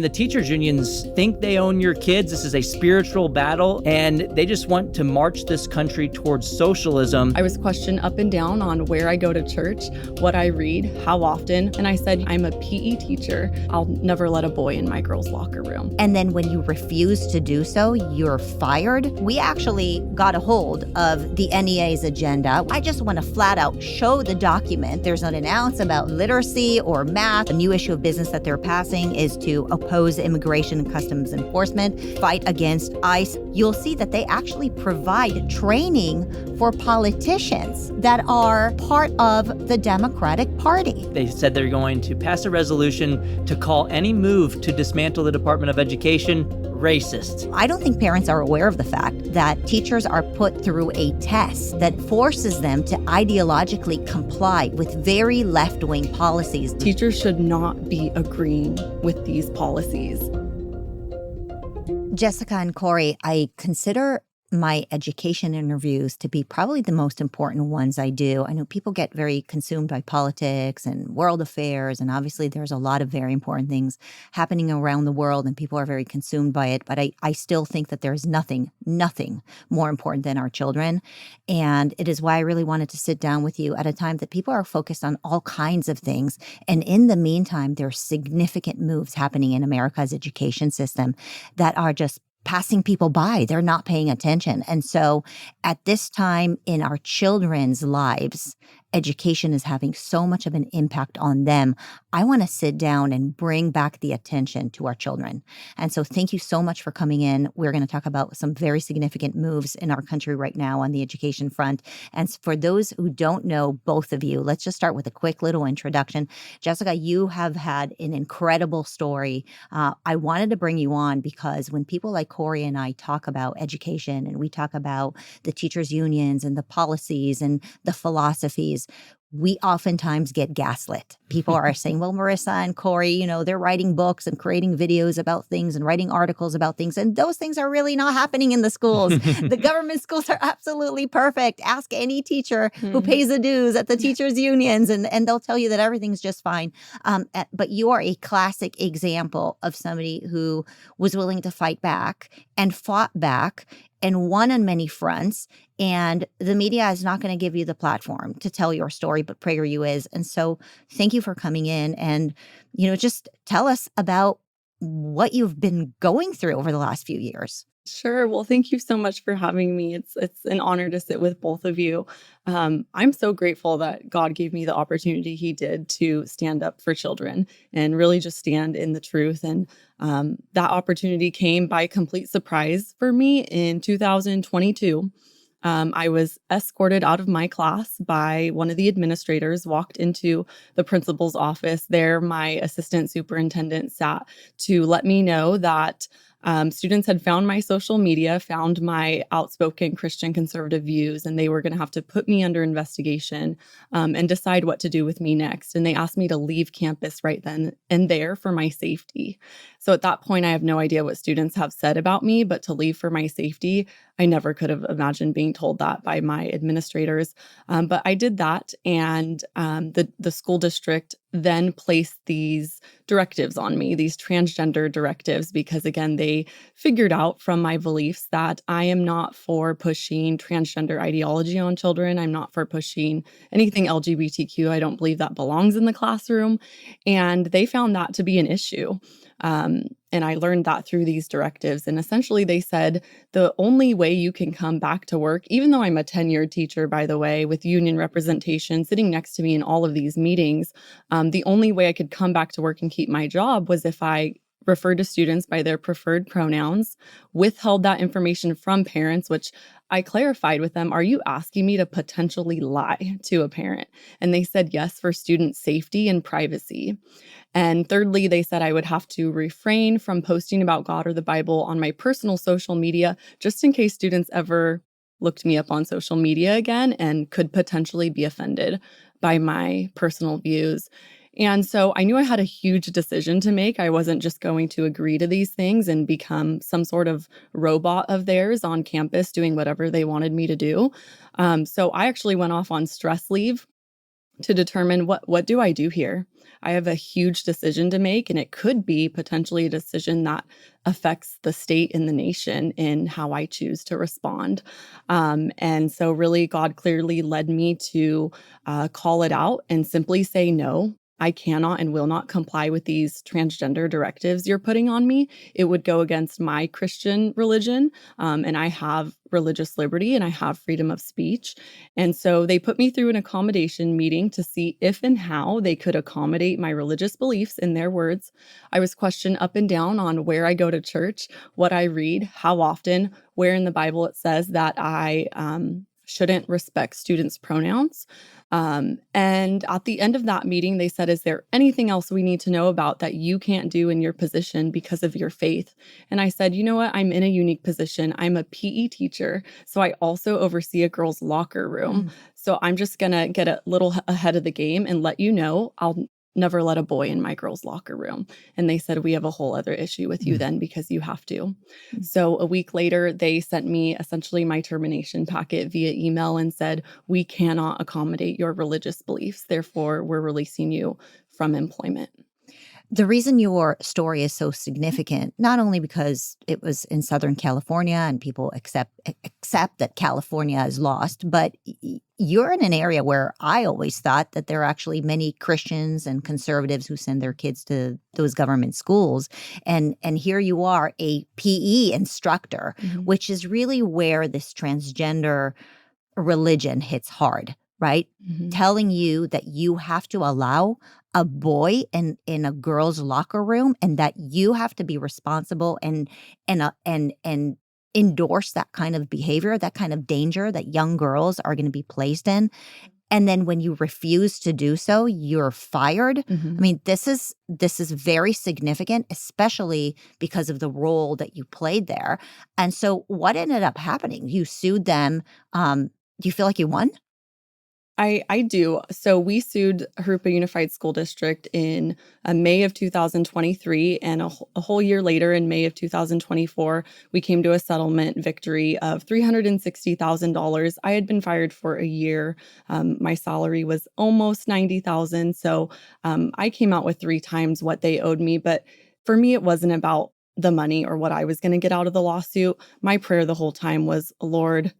The teachers unions think they own your kids. This is a spiritual battle, and they just want to march this country towards socialism. I was questioned up and down on where I go to church, what I read, how often, and I said, I'm a PE teacher. I'll never let a boy in my girls' locker room. And then when you refuse to do so, you're fired. We actually got a hold of the NEA's agenda. I just want to flat out show the document. There's not an ounce about literacy or math. A new issue of business that they're passing is to oppose immigration and customs enforcement, fight against ICE. You'll see that they actually provide training for politicians that are part of the Democratic Party. They said they're going to pass a resolution to call any move to dismantle the Department of Education racist. I don't think parents are aware of the fact that teachers are put through a test that forces them to ideologically comply with very left-wing policies. Teachers should not be agreeing with these policies. Jessica and Corey, I consider my education interviews to be probably the most important ones I do. I know people get very consumed by politics and world affairs, and obviously there's a lot of very important things happening around the world, and people are very consumed by it. But I still think that there's nothing more important than our children. And it is why I really wanted to sit down with you at a time that people are focused on all kinds of things. And in the meantime, there's significant moves happening in America's education system that are just passing people by. They're not paying attention. And so at this time in our children's lives, education is having so much of an impact on them. I want to sit down and bring back the attention to our children. And so thank you so much for coming in. We're going to talk about some very significant moves in our country right now on the education front. And for those who don't know both of you, let's just start with a quick little introduction. Jessica, you have had an incredible story. I wanted to bring you on because when people like Corey and I talk about education and we talk about the teachers' unions and the policies and the philosophies, we oftentimes get gaslit. People are saying, well, Marissa and Corey, they're writing books and creating videos about things and writing articles about things. And those things are really not happening in the schools. The government schools are absolutely perfect. Ask any teacher who pays the dues at the teachers' unions, and they'll tell you that everything's just fine. But you are a classic example of somebody who was willing to fight back and fought back and won on many fronts. And the media is not going to give you the platform to tell your story, but PragerU is. And so thank you for coming in and, just tell us about what you've been going through over the last few years. Sure. Well, thank you so much for having me. It's an honor to sit with both of you. I'm so grateful that God gave me the opportunity he did to stand up for children and really just stand in the truth. And that opportunity came by complete surprise for me in 2022. I was escorted out of my class by one of the administrators, walked into the principal's office. There, my assistant superintendent sat to let me know that students had found my social media, found my outspoken Christian conservative views, and they were going to have to put me under investigation and decide what to do with me next. And they asked me to leave campus right then and there for my safety. So at that point, I have no idea what students have said about me, but to leave for my safety, I never could have imagined being told that by my administrators. But I did that, and the school district then placed these directives on me, these transgender directives, because again, they figured out from my beliefs that I am not for pushing transgender ideology on children. I'm not for pushing anything LGBTQ. I don't believe that belongs in the classroom. And they found that to be an issue. And I learned that through these directives. And essentially they said, the only way you can come back to work, even though I'm a tenured teacher, by the way, with union representation sitting next to me in all of these meetings, the only way I could come back to work and keep my job was if I referred to students by their preferred pronouns, withheld that information from parents, which I clarified with them, are you asking me to potentially lie to a parent? And they said yes, for student safety and privacy. And thirdly, they said I would have to refrain from posting about God or the Bible on my personal social media, just in case students ever looked me up on social media again and could potentially be offended by my personal views. And so I knew I had a huge decision to make. I wasn't just going to agree to these things and become some sort of robot of theirs on campus doing whatever they wanted me to do. So I actually went off on stress leave to determine what do I do here? I have a huge decision to make, and it could be potentially a decision that affects the state and the nation in how I choose to respond. And so really God clearly led me to call it out and simply say, no, I cannot and will not comply with these transgender directives you're putting on me. It would go against my Christian religion, and I have religious liberty and I have freedom of speech. And so they put me through an accommodation meeting to see if and how they could accommodate my religious beliefs, in their words. I was questioned up and down on where I go to church, what I read, how often, where in the Bible it says that I shouldn't respect students' pronouns. And at the end of that meeting, they said, is there anything else we need to know about that you can't do in your position because of your faith? And I said, you know what? I'm in a unique position. I'm a PE teacher, so I also oversee a girls' locker room. So I'm just going to get a little ahead of the game and let you know I'll never let a boy in my girls' locker room. And they said, we have a whole other issue with you then because you have to. So a week later, they sent me essentially my termination packet via email and said, we cannot accommodate your religious beliefs. Therefore, we're releasing you from employment. The reason your story is so significant, not only because it was in Southern California and people accept that California is lost, but you're in an area where I always thought that there are actually many Christians and conservatives who send their kids to those government schools. And here you are, a PE instructor, which is really where this transgender religion hits hard, right? Telling you that you have to allow a boy in a girl's locker room and that you have to be responsible and endorse that kind of behavior, that kind of danger that young girls are going to be placed in. And then when you refuse to do so, you're fired. I mean, this is very significant, especially because of the role that you played there. And so what ended up happening? You sued them. Do you feel like you won? I do. So we sued Harupa Unified School District in May of 2023, and a whole year later, in May of 2024, we came to a settlement victory of $360,000. I had been fired for a year. My salary was almost $90,000, so I came out with 3 times what they owed me. But for me, it wasn't about the money or what I was going to get out of the lawsuit. My prayer the whole time was, Lord,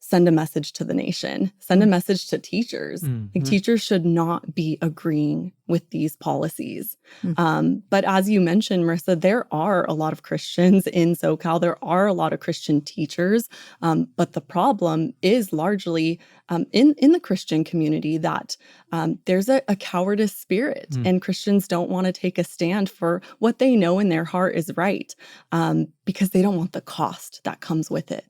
send a message to the nation, send a message to teachers. Like, teachers should not be agreeing with these policies. But as you mentioned, Marissa, there are a lot of Christians in SoCal. There are a lot of Christian teachers. But the problem is largely in the Christian community that there's a cowardice spirit, and Christians don't want to take a stand for what they know in their heart is right, because they don't want the cost that comes with it.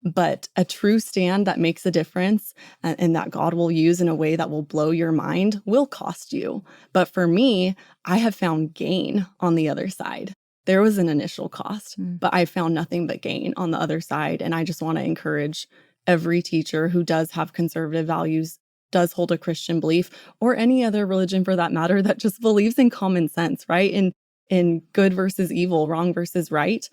But a true stand that makes a difference and that God will use in a way that will blow your mind will cost you. But for me, I have found gain on the other side. There was an initial cost, but I found nothing but gain on the other side. And I just want to encourage every teacher who does have conservative values, does hold a Christian belief, or any other religion for that matter, that just believes in common sense, right? In good versus evil, wrong versus right.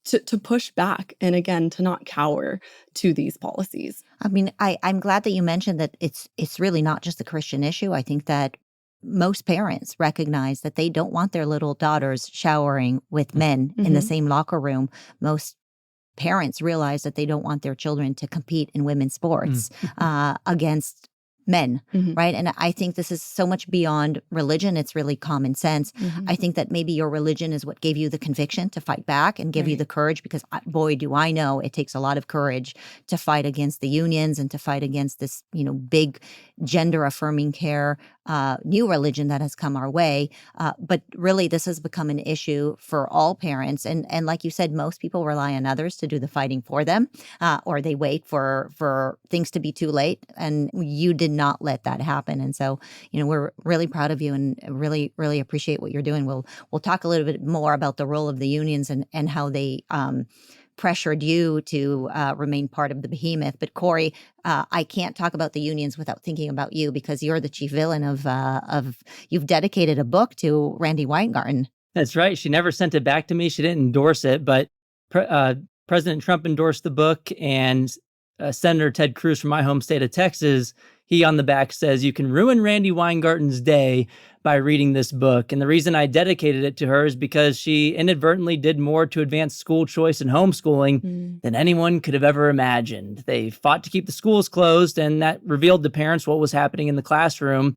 To push back, and again, to not cower to these policies. I mean, I'm glad that you mentioned that it's really not just a Christian issue. I think that most parents recognize that they don't want their little daughters showering with men in the same locker room. Most parents realize that they don't want their children to compete in women's sports against men, right? And I think this is so much beyond religion. It's really common sense. I think that maybe your religion is what gave you the conviction to fight back and give you the courage, because boy, do I know it takes a lot of courage to fight against the unions and to fight against this, big gender affirming care, new religion that has come our way. But really, this has become an issue for all parents. And like you said, most people rely on others to do the fighting for them, or they wait for things to be too late. And you did not let that happen. And so, we're really proud of you and really, really appreciate what you're doing. We'll talk a little bit more about the role of the unions and how they pressured you to remain part of the behemoth. But Corey, I can't talk about the unions without thinking about you, because you're the chief villain of you've dedicated a book to Randi Weingarten. That's right. She never sent it back to me. She didn't endorse it, but President Trump endorsed the book, and Senator Ted Cruz from my home state of Texas, he on the back says, you can ruin Randy Weingarten's day by reading this book. And the reason I dedicated it to her is because she inadvertently did more to advance school choice and homeschooling than anyone could have ever imagined. They fought to keep the schools closed, and that revealed to parents what was happening in the classroom.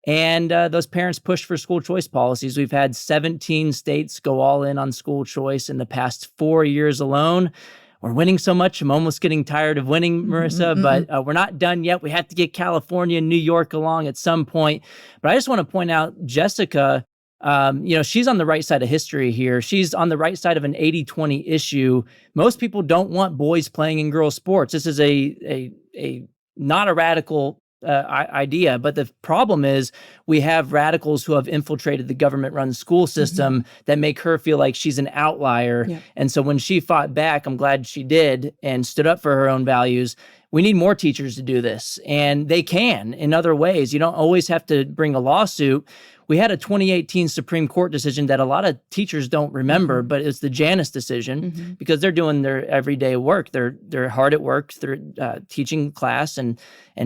And those parents pushed for school choice policies. We've had 17 states go all in on school choice in the past 4 years alone. We're winning so much, I'm almost getting tired of winning, Marissa, but we're not done yet. We have to get California and New York along at some point. But I just want to point out, Jessica, she's on the right side of history here. She's on the right side of an 80-20 issue. Most people don't want boys playing in girls' sports. This is a not a radical idea, but the problem is we have radicals who have infiltrated the government-run school system that make her feel like she's an outlier. Yep. And so when she fought back, I'm glad she did and stood up for her own values. We need more teachers to do this, and they can in other ways. You don't always have to bring a lawsuit. We had a 2018 Supreme Court decision that a lot of teachers don't remember, but it's the Janus decision because they're doing their everyday work. They're hard at work. They're teaching class and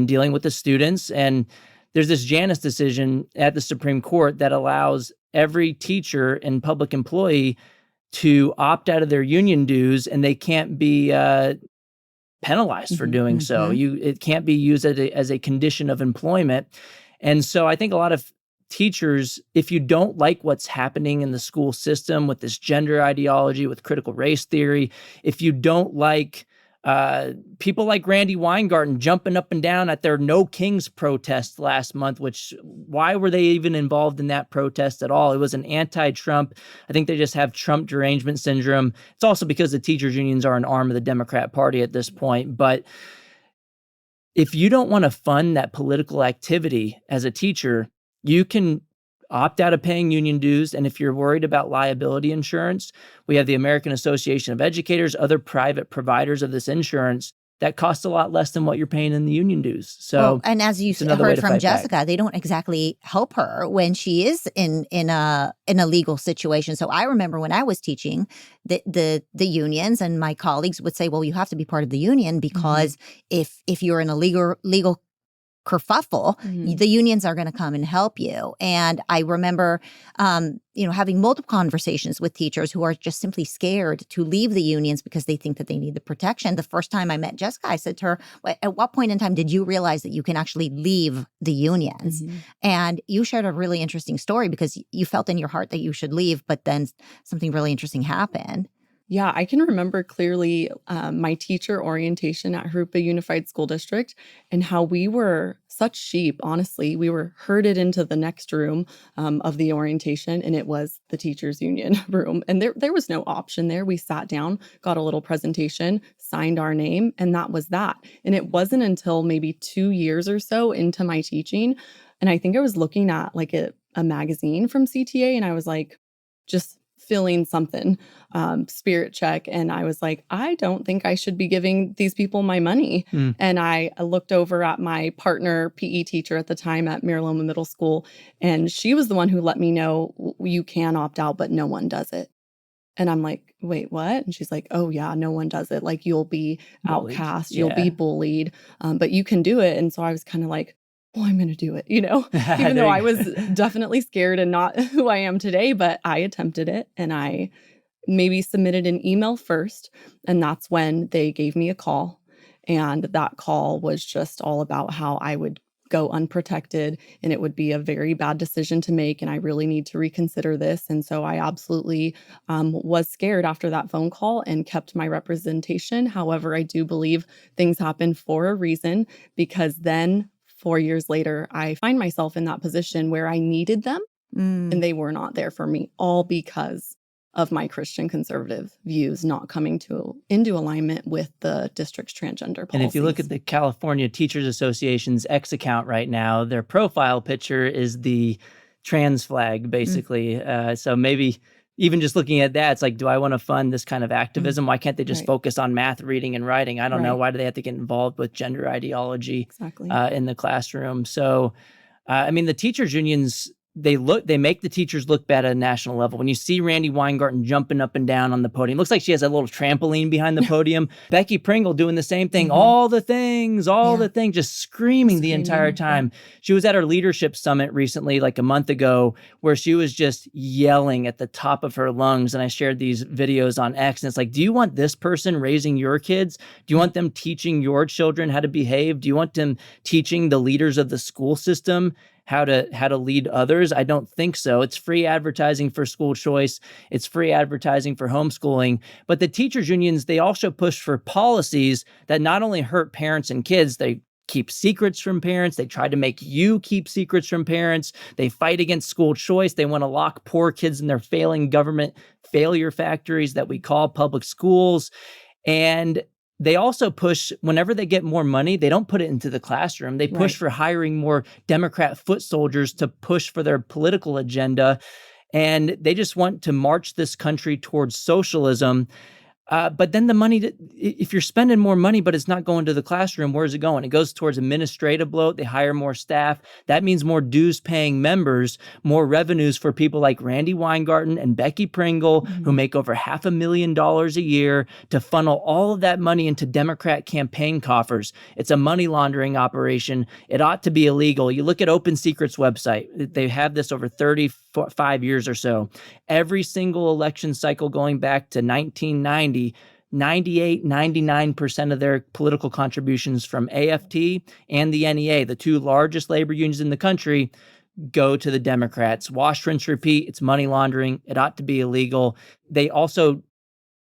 dealing with the students. And there's this Janus decision at the Supreme Court that allows every teacher and public employee to opt out of their union dues, and they can't be penalized for doing so. It can't be used as a condition of employment. And so I think a lot of teachers, if you don't like what's happening in the school system with this gender ideology, with critical race theory, if you don't like people like Randy Weingarten jumping up and down at their No Kings protest last month, why were they even involved in that protest at all? It was an anti-Trump. I think they just have Trump derangement syndrome. It's also because the teachers unions are an arm of the Democrat Party at this point. But if you don't want to fund that political activity as a teacher, you can opt out of paying union dues. And if you're worried about liability insurance, we have the American Association of Educators, other private providers of this insurance that costs a lot less than what you're paying in the union dues. So, and as you heard from Jessica, they don't exactly help her when she is in a legal situation. So I remember when I was teaching, the unions and my colleagues would say, well, you have to be part of the union because if you're in a legal kerfuffle, the unions are going to come and help you. And I remember, having multiple conversations with teachers who are just simply scared to leave the unions because they think that they need the protection. The first time I met Jessica, I said to her, at what point in time did you realize that you can actually leave the unions? And you shared a really interesting story because you felt in your heart that you should leave, but then something really interesting happened. Yeah, I can remember clearly my teacher orientation at Harupa Unified School District and how we were such sheep, honestly. We were herded into the next room of the orientation, and it was the teachers union room. And there was no option there. We sat down, got a little presentation, signed our name, and that was that. And it wasn't until maybe 2 years or so into my teaching, and I think I was looking at like a magazine from CTA, and I was like, just feeling something, spirit check. And I was like, I don't think I should be giving these people my money. And I looked over at my partner PE teacher at the time at Mariloma Middle School. And she was the one who let me know you can opt out, but no one does it. And I'm like, wait, what? And she's like, oh yeah, no one does it. Like you'll be outcast, you'll be bullied, but you can do it. And so I was kind of like, well, I'm going to do it, even though I was definitely scared and not who I am today, but I attempted it and I maybe submitted an email first. And that's when they gave me a call. And that call was just all about how I would go unprotected and it would be a very bad decision to make. And I really need to reconsider this. And so I absolutely was scared after that phone call and kept my representation. However, I do believe things happen for a reason because then 4 years later, I find myself in that position where I needed them and they were not there for me, all because of my Christian conservative views not coming into alignment with the district's transgender policies. And if you look at the California Teachers Association's X account right now, their profile picture is the trans flag, basically. So maybe even just looking at that, it's like, do I want to fund this kind of activism? Why can't they just focus on math, reading, and writing? I don't know. Why do they have to get involved with gender ideology in the classroom? So, the teachers unions, they make the teachers look bad at a national level. When you see Randy Weingarten jumping up and down on the podium, looks like she has a little trampoline behind the podium. Becky Pringle doing the same thing, all the things, just screaming the entire time. She was at her leadership summit recently, like a month ago, where she was just yelling at the top of her lungs. And I shared these videos on X, and it's like, do you want this person raising your kids? Do you want them teaching your children how to behave? Do you want them teaching the leaders of the school system how to lead others? I don't think so. It's free advertising for school choice. It's free advertising for homeschooling. But the teachers unions, they also push for policies that not only hurt parents and kids, they keep secrets from parents. They try to make you keep secrets from parents. They fight against school choice. They want to lock poor kids in their failing government failure factories that we call public schools. And they also push, whenever they get more money, they don't put it into the classroom. They push for hiring more Democrat foot soldiers to push for their political agenda. And they just want to march this country towards socialism. But then the money, if you're spending more money, but it's not going to the classroom, where's it going? It goes towards administrative bloat. They hire more staff. That means more dues paying members, more revenues for people like Randy Weingarten and Becky Pringle, who make over $500,000 a year, to funnel all of that money into Democrat campaign coffers. It's a money laundering operation. It ought to be illegal. You look at Open Secret's website. They have this over 35 years or so. Every single election cycle going back to 1990, 98, 99% of their political contributions from AFT and the NEA, the two largest labor unions in the country, go to the Democrats. Wash, rinse, repeat. It's money laundering. It ought to be illegal. They also,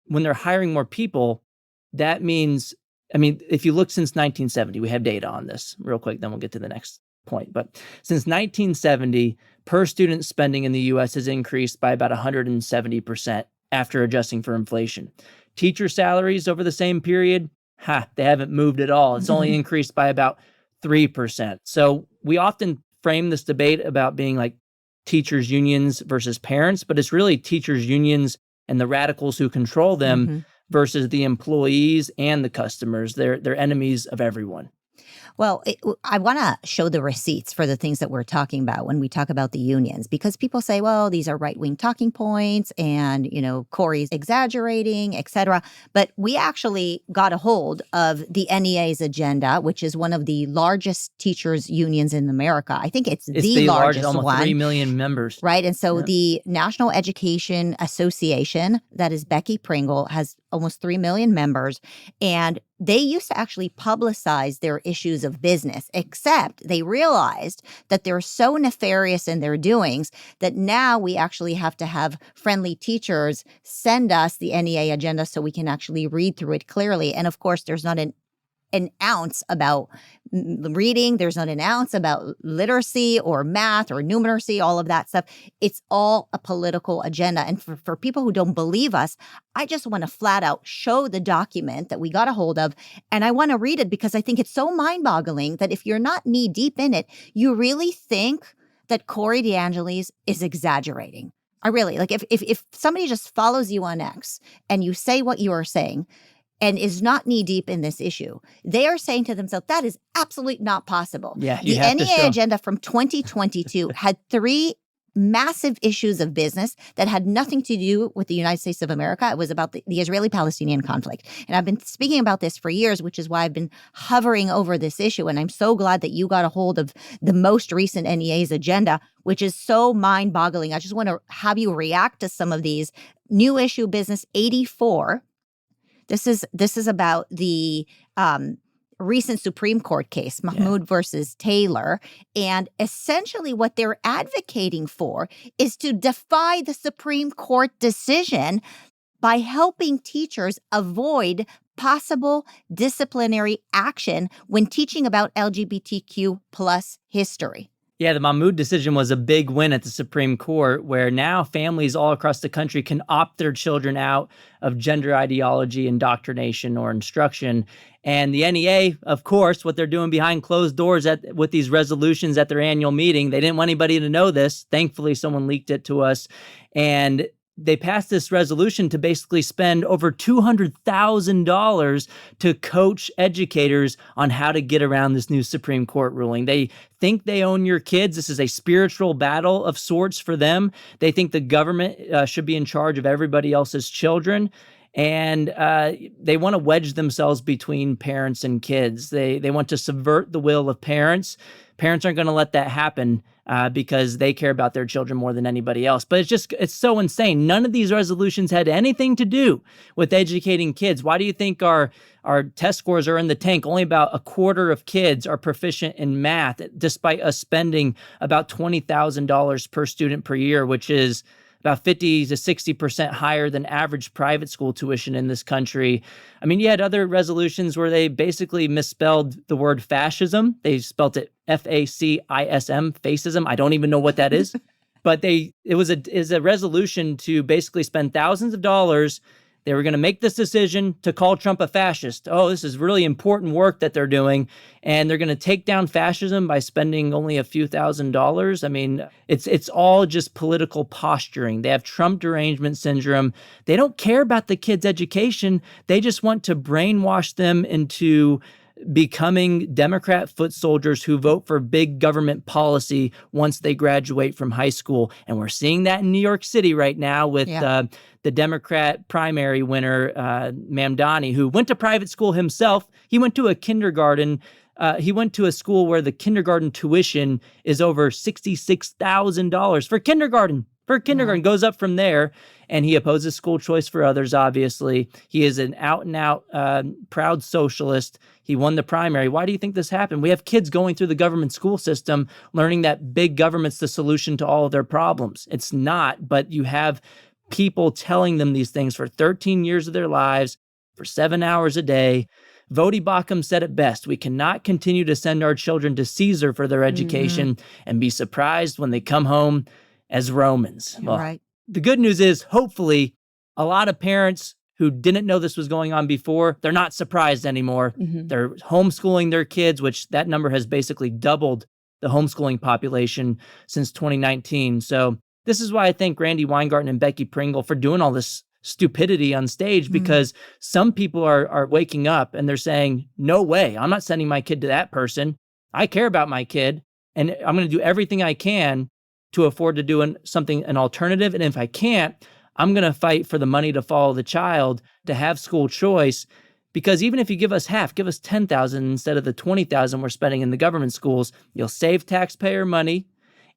when they're hiring more people, that means, if you look since 1970, we have data on this real quick, then we'll get to the next point. But since 1970, per student spending in the U.S. has increased by about 170% after adjusting for inflation. Teacher salaries over the same period, they haven't moved at all. It's only increased by about 3%. So we often frame this debate about being like teachers' unions versus parents, but it's really teachers' unions and the radicals who control them versus the employees and the customers. They're enemies of everyone. Well, I want to show the receipts for the things that we're talking about when we talk about the unions, because people say, well, these are right-wing talking points and, Corey's exaggerating, et cetera. But we actually got a hold of the NEA's agenda, which is one of the largest teachers unions in America. I think it's the largest almost one. 3 million members. Right. And so the National Education Association, that is Becky Pringle, has almost 3 million members. And they used to actually publicize their issues of business, except they realized that they're so nefarious in their doings that now we actually have to have friendly teachers send us the NEA agenda so we can actually read through it clearly. And of course, there's not an ounce about reading. There's not an ounce about literacy or math or numeracy, all of that stuff. It's all a political agenda. And for people who don't believe us, I just want to flat out show the document that we got a hold of. And I want to read it because I think it's so mind-boggling that if you're not knee deep in it, you really think that Corey DeAngelis is exaggerating. I really, if somebody just follows you on X and you say what you are saying, and is not knee-deep in this issue, they are saying to themselves, that is absolutely not possible. Yeah, the NEA agenda from 2022 had 3 massive issues of business that had nothing to do with the United States of America. It was about the Israeli-Palestinian conflict. And I've been speaking about this for years, which is why I've been hovering over this issue. And I'm so glad that you got a hold of the most recent NEA's agenda, which is so mind-boggling. I just want to have you react to some of these. New issue business 84. This is about the recent Supreme Court case, Mahmoud versus Taylor. And essentially what they're advocating for is to defy the Supreme Court decision by helping teachers avoid possible disciplinary action when teaching about LGBTQ plus history. Yeah, the Mahmoud decision was a big win at the Supreme Court, where now families all across the country can opt their children out of gender ideology, indoctrination, or instruction. And the NEA, of course, what they're doing behind closed doors with these resolutions at their annual meeting, they didn't want anybody to know this. Thankfully, someone leaked it to us. And they passed this resolution to basically spend over $200,000 to coach educators on how to get around this new Supreme Court ruling. They think they own your kids. This is a spiritual battle of sorts for them. They think the government should be in charge of everybody else's children. And they want to wedge themselves between parents and kids. They want to subvert the will of parents. Parents aren't going to let that happen because they care about their children more than anybody else. But it's so insane. None of these resolutions had anything to do with educating kids. Why do you think our test scores are in the tank? Only about a quarter of kids are proficient in math, despite us spending about $20,000 per student per year, which is about 50 to 60% higher than average private school tuition in this country. I mean, you had other resolutions where they basically misspelled the word fascism. They spelled it FACISM, fascism. I don't even know what that is. But it was a resolution to basically spend thousands of dollars. They were going to make this decision to call Trump a fascist. Oh, this is really important work that they're doing. And they're going to take down fascism by spending only a few $1,000s. I mean, it's all just political posturing. They have Trump derangement syndrome. They don't care about the kids' education. They just want to brainwash them into becoming Democrat foot soldiers who vote for big government policy once they graduate from high school. And we're seeing that in New York City right now with the Democrat primary winner, Mamdani, who went to private school himself. He went to a kindergarten. He went to a school where the kindergarten tuition is over $66,000 for kindergarten. Goes up from there, and he opposes school choice for others, obviously. He is an out-and-out proud socialist. He won the primary. Why do you think this happened? We have kids going through the government school system learning that big government's the solution to all of their problems. It's not, but you have people telling them these things for 13 years of their lives, for 7 hours a day. Vodi Bakum said it best. We cannot continue to send our children to Caesar for their education and be surprised when they come home as Romans. Well, Right. the good news is, hopefully, a lot of parents who didn't know this was going on before, they're not surprised anymore. They're homeschooling their kids, which that number has basically doubled the homeschooling population since 2019. So this is why I thank Randi Weingarten and Becky Pringle for doing all this stupidity on stage, because some people are waking up and they're saying, no way, I'm not sending my kid to that person. I care about my kid, and I'm going to do everything I can to afford to do an alternative. And if I can't, I'm going to fight for the money to follow the child, to have school choice. Because even if you give us half, give us $10,000 instead of the $20,000 we're spending in the government schools, you'll save taxpayer money,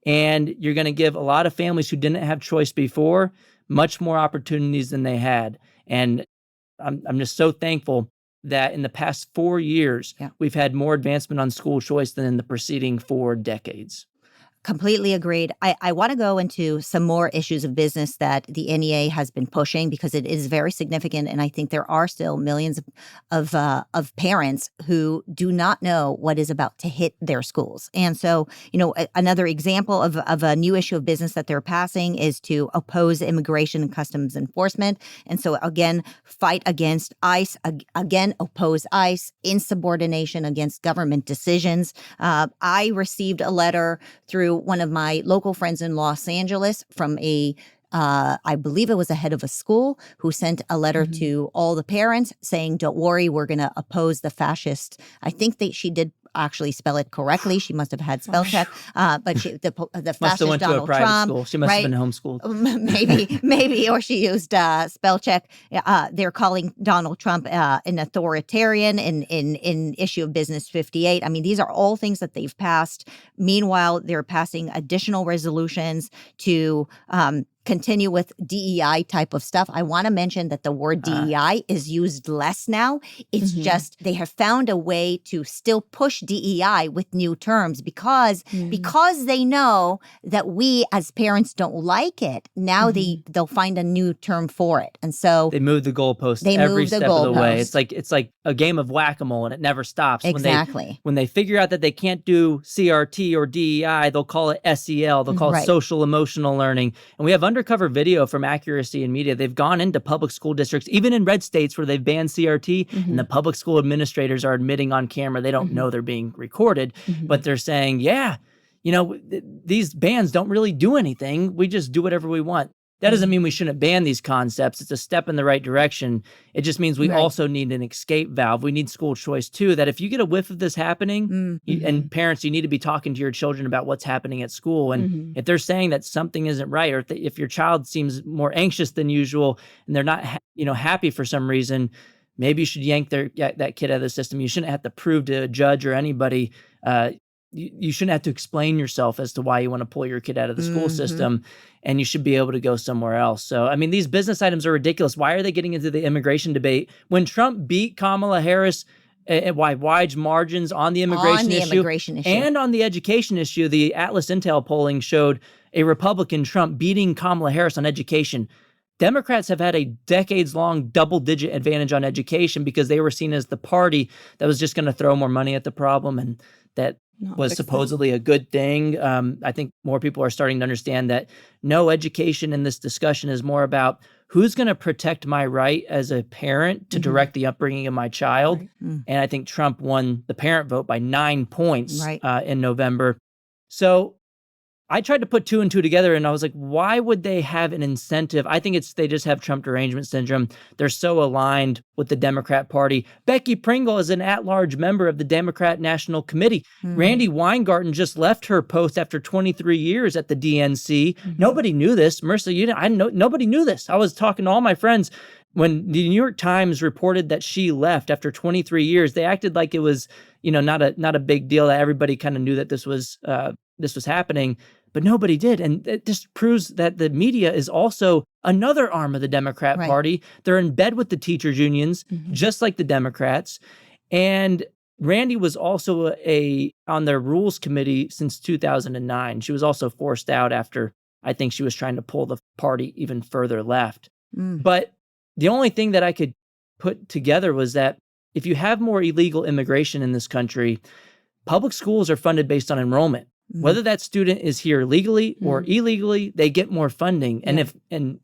and you're going to give a lot of families who didn't have choice before much more opportunities than they had. And I'm just so thankful that in the past 4 years, we've had more advancement on school choice than in the preceding 4 decades. Completely agreed. I want to go into some more issues of business that the NEA has been pushing, because it is very significant, and I think there are still millions of parents who do not know what is about to hit their schools. And so, another example of a new issue of business that they're passing is to oppose immigration and customs enforcement. And so, again, fight against ICE. Again, oppose ICE. Insubordination against government decisions. I received a letter through one of my local friends in Los Angeles from I believe it was a head of a school, who sent a letter to all the parents saying, don't worry, we're going to oppose the fascist. I think she did actually spell it correctly. She must have had spell check, but the Must have fascist went to a Donald private Trump. school. She must have been homeschooled. Maybe, or she used spell check. They're calling Donald Trump an authoritarian in issue of Business 58. I mean, these are all things that they've passed. Meanwhile, they're passing additional resolutions to continue with DEI type of stuff. I want to mention that the word DEI is used less now. It's just they have found a way to still push DEI with new terms because they know that we as parents don't like it. Now they'll find a new term for it. And so they move the goalpost every step of the way. It's like a game of whack-a-mole, and it never stops. Exactly. When they figure out that they can't do CRT or DEI, they'll call it SEL. They'll call it social emotional learning. And we have undercover video from Accuracy in Media. They've gone into public school districts, even in red states where they've banned CRT, and the public school administrators are admitting on camera they don't know they're being recorded, but they're saying, these bans don't really do anything. We just do whatever we want. That doesn't mean we shouldn't ban these concepts. It's a step in the right direction. It just means we also need an escape valve. We need school choice too, that if you get a whiff of this happening, and parents, you need to be talking to your children about what's happening at school. And if they're saying that something isn't right, or if your child seems more anxious than usual and they're not happy for some reason, maybe you should yank that kid out of the system. You shouldn't have to prove to a judge or anybody. You shouldn't have to explain yourself as to why you want to pull your kid out of the school system, and you should be able to go somewhere else. So, I mean, these business items are ridiculous. Why are they getting into the immigration debate? When Trump beat Kamala Harris by wide margins on the immigration issue and on the education issue, the Atlas Intel polling showed a Republican Trump beating Kamala Harris on education. Democrats have had a decades-long double-digit advantage on education because they were seen as the party that was just going to throw more money at the problem, and that was supposedly a good thing. I think more people are starting to understand that no, education in this discussion is more about who's going to protect my right as a parent to direct the upbringing of my child. And I think Trump won the parent vote by 9 points in November. So I tried to put two and two together, and I was like, why would they have an incentive? I think they just have Trump derangement syndrome. They're so aligned with the Democrat Party. Becky Pringle is an at-large member of the Democrat National Committee. Randy Weingarten just left her post after 23 years at the DNC. Nobody knew this. Marissa, nobody knew this. I was talking to all my friends. When the New York Times reported that she left after 23 years, they acted like it was, not a big deal, that everybody kind of knew that this was happening, but nobody did. And it just proves that the media is also another arm of the Democrat Party. They're in bed with the teachers' unions, just like the Democrats. And Randy was also on their rules committee since 2009. She was also forced out after I think she was trying to pull the party even further left. But the only thing that I could put together was that if you have more illegal immigration in this country, public schools are funded based on enrollment. Whether that student is here legally or illegally, they get more funding. And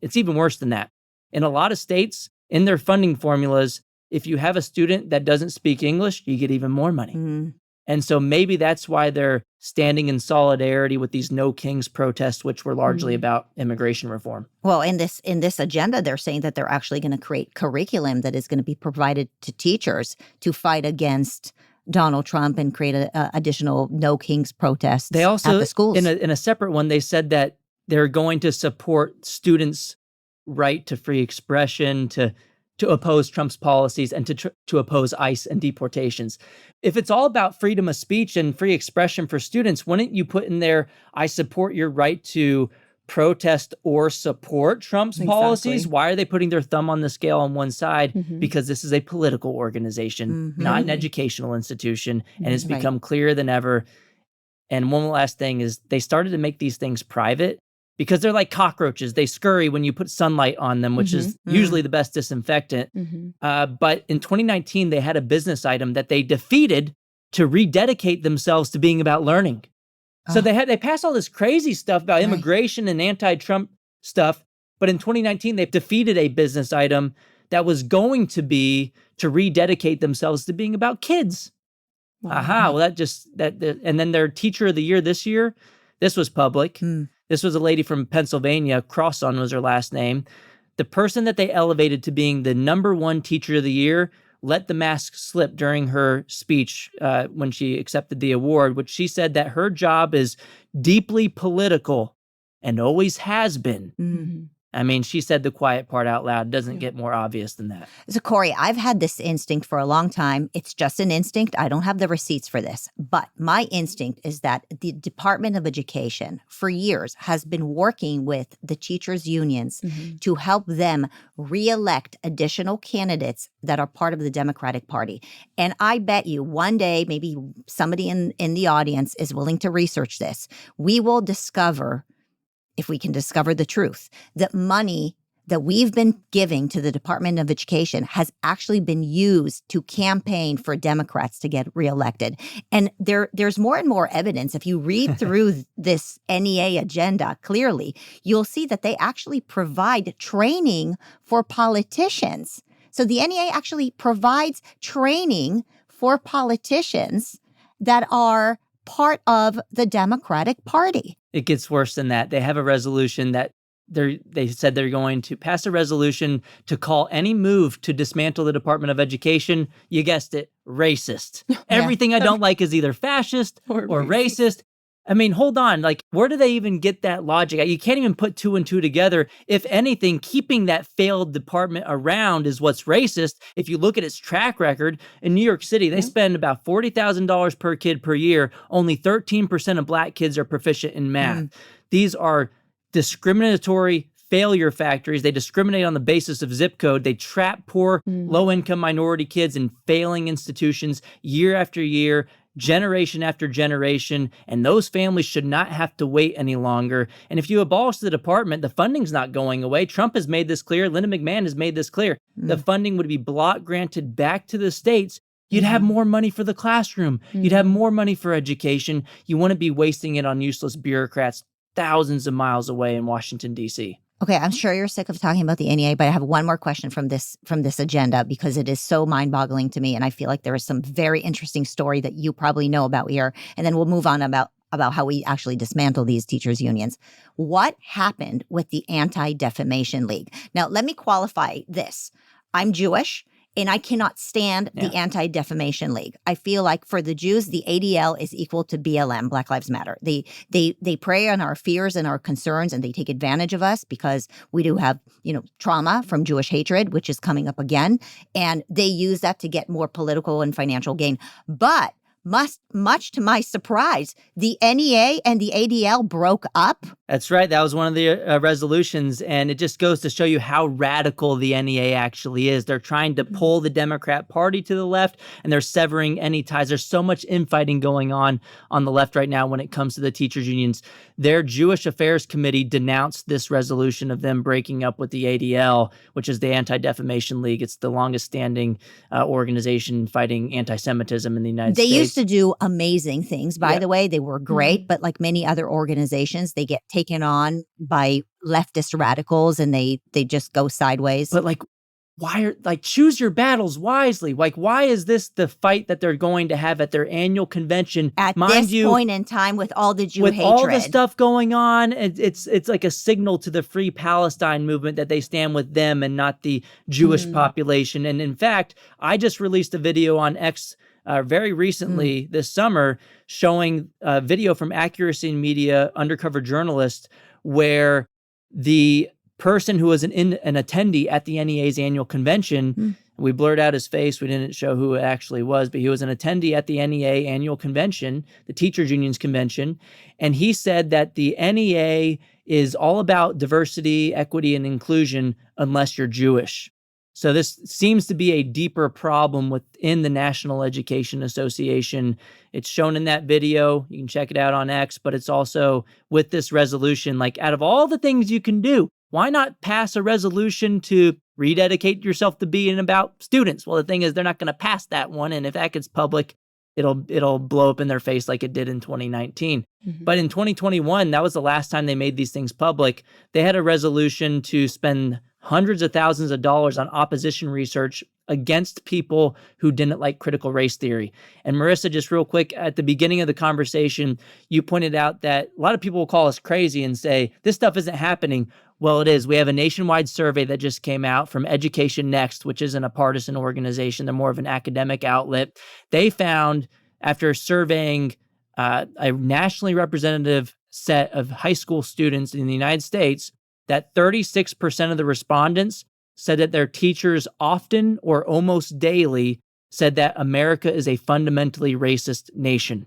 it's even worse than that. In a lot of states, in their funding formulas, if you have a student that doesn't speak English, you get even more money. And so maybe that's why they're standing in solidarity with these No Kings protests, which were largely about immigration reform. Well, in this agenda, they're saying that they're actually going to create curriculum that is going to be provided to teachers to fight against Donald Trump and create additional No Kings protests they also, at the schools. In a separate one, they said that they're going to support students' right to free expression, to oppose Trump's policies, and to oppose ICE and deportations. If it's all about freedom of speech and free expression for students, wouldn't you put in there, I support your right to protest or support Trump's policies? Why are they putting their thumb on the scale on one side? Because this is a political organization, not an educational institution, and it's become clearer than ever. And one last thing is they started to make these things private because they're like cockroaches. They scurry when you put sunlight on them, which is usually the best disinfectant. But in 2019, they had a business item that they defeated to rededicate themselves to being about learning. So they passed all this crazy stuff about immigration and anti-Trump stuff, but in 2019 they defeated a business item that was going to be to rededicate themselves to being about kids. Well, and then their teacher of the year this year, this was public. This was a lady from Pennsylvania. Crosson was her last name. The person that they elevated to being the #1 teacher of the year let the mask slip during her speech when she accepted the award, which she said that her job is deeply political and always has been. I mean, she said the quiet part out loud. It doesn't get more obvious than that. So, Corey, I've had this instinct for a long time. It's just an instinct. I don't have the receipts for this. But my instinct is that the Department of Education for years has been working with the teachers' unions to help them reelect additional candidates that are part of the Democratic Party. And I bet you one day, maybe somebody in the audience is willing to research this. We will discover, if we can discover the truth, that money that we've been giving to the Department of Education has actually been used to campaign for Democrats to get reelected. And there's more and more evidence. If you read through this NEA agenda clearly, you'll see that they actually provide training for politicians. So the NEA actually provides training for politicians that are part of the Democratic Party. It gets worse than that. They have a resolution that they said they're going to pass a resolution to call any move to dismantle the Department of Education, you guessed it, racist. Everything I don't like is either fascist or racist. I mean, hold on. Like, where do they even get that logic? You can't even put two and two together. If anything, keeping that failed department around is what's racist. If you look at its track record, in New York City, they spend about $40,000 per kid per year. Only 13% of Black kids are proficient in math. These are discriminatory failure factories. They discriminate on the basis of zip code. They trap poor, low-income minority kids in failing institutions year after year, generation after generation, and those families should not have to wait any longer. And if you abolish the department, the funding's not going away. Trump has made this clear. Linda McMahon has made this clear. The funding would be block granted back to the states. You'd have more money for the classroom. You'd have more money for education. You wouldn't be wasting it on useless bureaucrats thousands of miles away in Washington, D.C. Okay, I'm sure you're sick of talking about the NEA, but I have one more question from this agenda because it is so mind-boggling to me, and I feel like there is some very interesting story that you probably know about here, and then we'll move on about how we actually dismantle these teachers' unions. What happened with the Anti-Defamation League? Now, let me qualify this. I'm Jewish, and I cannot stand the Anti-Defamation League. I feel like for the Jews, the ADL is equal to BLM, Black Lives Matter. They prey on our fears and our concerns, and they take advantage of us because we do have, trauma from Jewish hatred, which is coming up again. And they use that to get more political and financial gain. But much to my surprise, the NEA and the ADL broke up. That's right. That was one of the resolutions. And it just goes to show you how radical the NEA actually is. They're trying to pull the Democrat Party to the left, and they're severing any ties. There's so much infighting going on the left right now when it comes to the teachers' unions. Their Jewish Affairs Committee denounced this resolution of them breaking up with the ADL, which is the Anti-Defamation League. It's the longest standing organization fighting anti-Semitism in the United States. They used to do amazing things, by the way. They were great, but like many other organizations, they get taken on by leftist radicals and they just go sideways. But choose your battles wisely. Like, why is this the fight that they're going to have at their annual convention? At this point in time, with all the Jew hatred. All the stuff going on, it's like a signal to the Free Palestine movement that they stand with them and not the Jewish population. And in fact, I just released a video on X very recently this summer showing a video from Accuracy in Media, undercover journalist, where the person who was an attendee at the NEA's annual convention, we blurred out his face, we didn't show who it actually was, but he was an attendee at the NEA annual convention, the Teachers Union's convention, and he said that the NEA is all about diversity, equity, and inclusion unless you're Jewish. So this seems to be a deeper problem within the National Education Association. It's shown in that video. You can check it out on X, but it's also with this resolution. Like, out of all the things you can do, why not pass a resolution to rededicate yourself to being about students? Well, the thing is, they're not going to pass that one. And if that gets public, it'll blow up in their face like it did in 2019. But in 2021, that was the last time they made these things public. They had a resolution to spend hundreds of thousands of dollars on opposition research against people who didn't like critical race theory. And Marissa, just real quick, at the beginning of the conversation, you pointed out that a lot of people will call us crazy and say, this stuff isn't happening. Well, it is. We have a nationwide survey that just came out from Education Next, which isn't a partisan organization. They're more of an academic outlet. They found, after surveying a nationally representative set of high school students in the United States, that 36% of the respondents said that their teachers often or almost daily said that America is a fundamentally racist nation.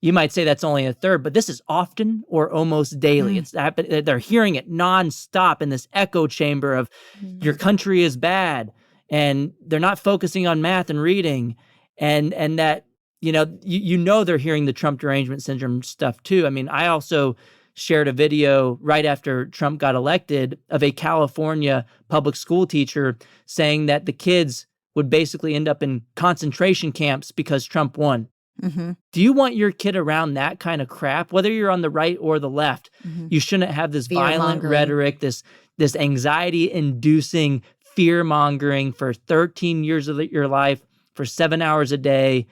You might say that's only a third, but this is often or almost daily. They're hearing it nonstop in this echo chamber of your country is bad, and they're not focusing on math and reading, and that they're hearing the Trump derangement syndrome stuff too. I mean, I also shared a video right after Trump got elected of a California public school teacher saying that the kids would basically end up in concentration camps because Trump won. Do you want your kid around that kind of crap? Whether you're on the right or the left, you shouldn't have this violent rhetoric, this anxiety-inducing fear-mongering for 13 years of your life, for 7 hours a day.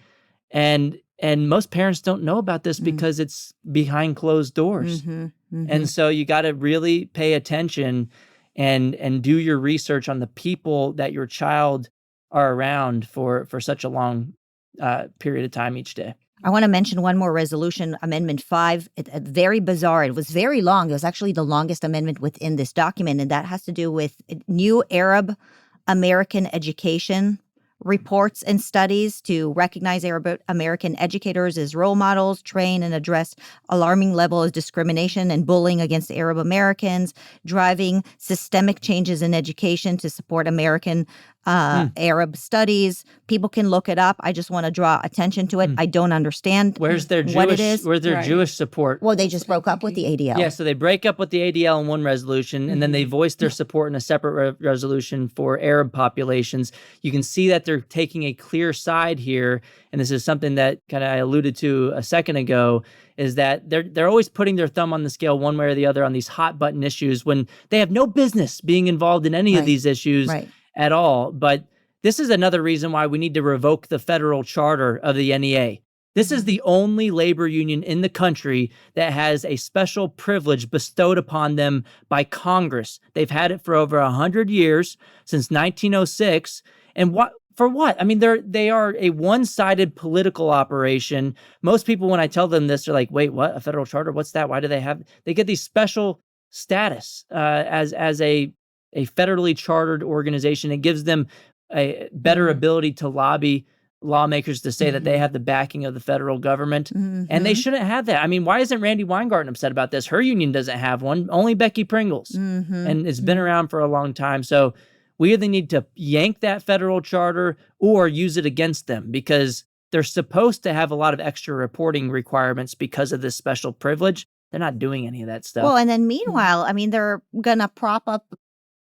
And most parents don't know about this because it's behind closed doors. And so you got to really pay attention and do your research on the people that your child are around for such a long period of time each day. I want to mention one more resolution, Amendment 5. Very bizarre. It was very long. It was actually the longest amendment within this document, and that has to do with new Arab American education reports and studies to recognize Arab American educators as role models, train and address alarming level of discrimination and bullying against Arab Americans, driving systemic changes in education to support American Arab studies. People can look it up. I just want to draw attention to it. I don't understand Where's their what it is. Where's their Jewish support? Well, they just broke up with the ADL. Yeah, so they break up with the ADL in one resolution, and then they voice their support in a separate resolution for Arab populations. You can see that they're taking a clear side here, and this is something that kind of I alluded to a second ago, is that they're always putting their thumb on the scale one way or the other on these hot button issues when they have no business being involved in any of these issues at all. But this is another reason why we need to revoke the federal charter of the NEA. This is the only labor union in the country that has a special privilege bestowed upon them by Congress. They've had it for over 100 years, since 1906. And for what? I mean, they are a one-sided political operation. Most people, when I tell them this, they're like, wait, what? A federal charter? What's that? Why do they get these special status as a federally chartered organization? It gives them a better ability to lobby lawmakers to say that they have the backing of the federal government, and they shouldn't have that. I mean, why isn't Randy Weingarten upset about this? Her union doesn't have one, only Becky Pringles, and it's been around for a long time. So we either need to yank that federal charter or use it against them, because they're supposed to have a lot of extra reporting requirements because of this special privilege. They're not doing any of that stuff. Well, and then meanwhile, I mean, they're going to prop up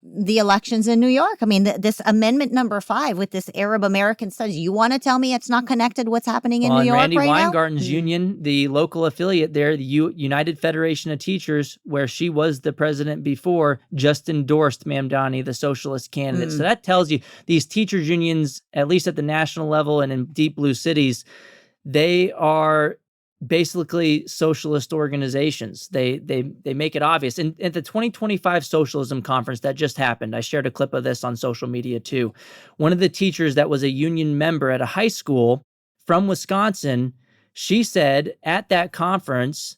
the elections in New York. I mean, this amendment number 5 with this Arab American studies. You want to tell me it's not connected what's happening in New York Randy right now? Weingarten's union, the local affiliate there, the United Federation of Teachers, where she was the president before, just endorsed Mamdani, the socialist candidate. So that tells you these teachers unions, at least at the national level and in deep blue cities, they are basically socialist organizations. They make it obvious. And at the 2025 Socialism Conference that just happened, I shared a clip of this on social media too. One of the teachers that was a union member at a high school from Wisconsin, she said at that conference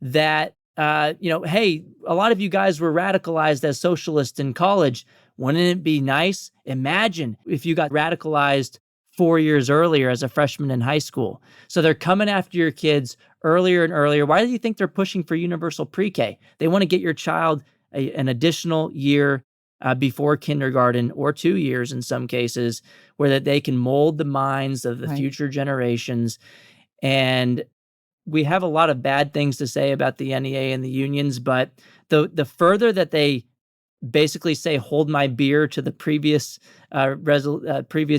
that, hey, a lot of you guys were radicalized as socialists in college. Wouldn't it be nice? Imagine if you got radicalized 4 years earlier as a freshman in high school. So they're coming after your kids earlier and earlier. Why do you think they're pushing for universal pre-K? They want to get your child an additional year before kindergarten, or 2 years in some cases, where that they can mold the minds of the future generations. And we have a lot of bad things to say about the NEA and the unions, but the further that they basically say, hold my beer to the previous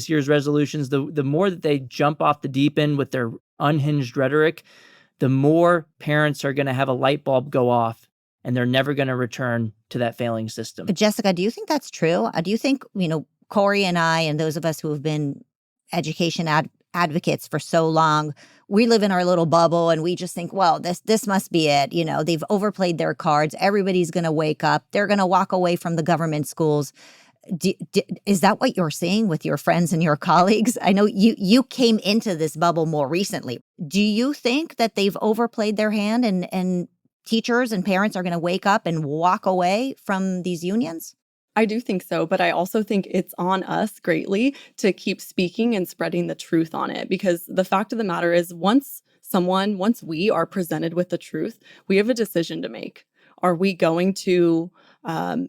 year's resolutions, the more that they jump off the deep end with their unhinged rhetoric, the more parents are going to have a light bulb go off, and they're never going to return to that failing system. Jessica, do you think that's true? Do you think, Corey and I and those of us who have been education advocates for so long, we live in our little bubble and we just think, well, this must be it. They've overplayed their cards. Everybody's going to wake up. They're going to walk away from the government schools. Is that what you're seeing with your friends and your colleagues? I know you came into this bubble more recently. Do you think that they've overplayed their hand and teachers and parents are going to wake up and walk away from these unions? I do think so, but I also think it's on us greatly to keep speaking and spreading the truth on it, because the fact of the matter is once we are presented with the truth, we have a decision to make. Are we going to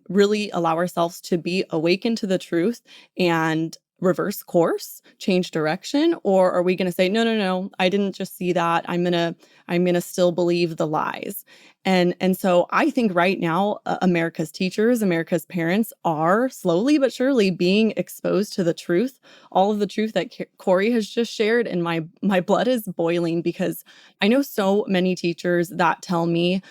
really allow ourselves to be awakened to the truth and reverse course, change direction? Or are we going to say, no, I didn't just see that. I'm going to still believe the lies. And so I think right now, America's teachers, America's parents are slowly but surely being exposed to the truth, all of the truth that Corey has just shared. And my blood is boiling, because I know so many teachers that tell me,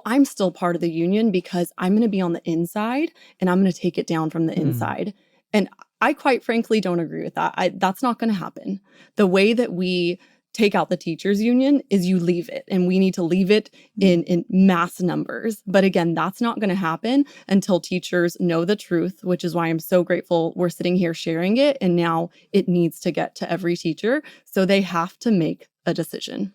I'm still part of the union because I'm going to be on the inside and I'm going to take it down from the inside. And I quite frankly don't agree with that. That's not going to happen. The way that we take out the teachers union is you leave it, and we need to leave it in mass numbers. But again, that's not going to happen until teachers know the truth, which is why I'm so grateful we're sitting here sharing it. And now it needs to get to every teacher. So they have to make a decision.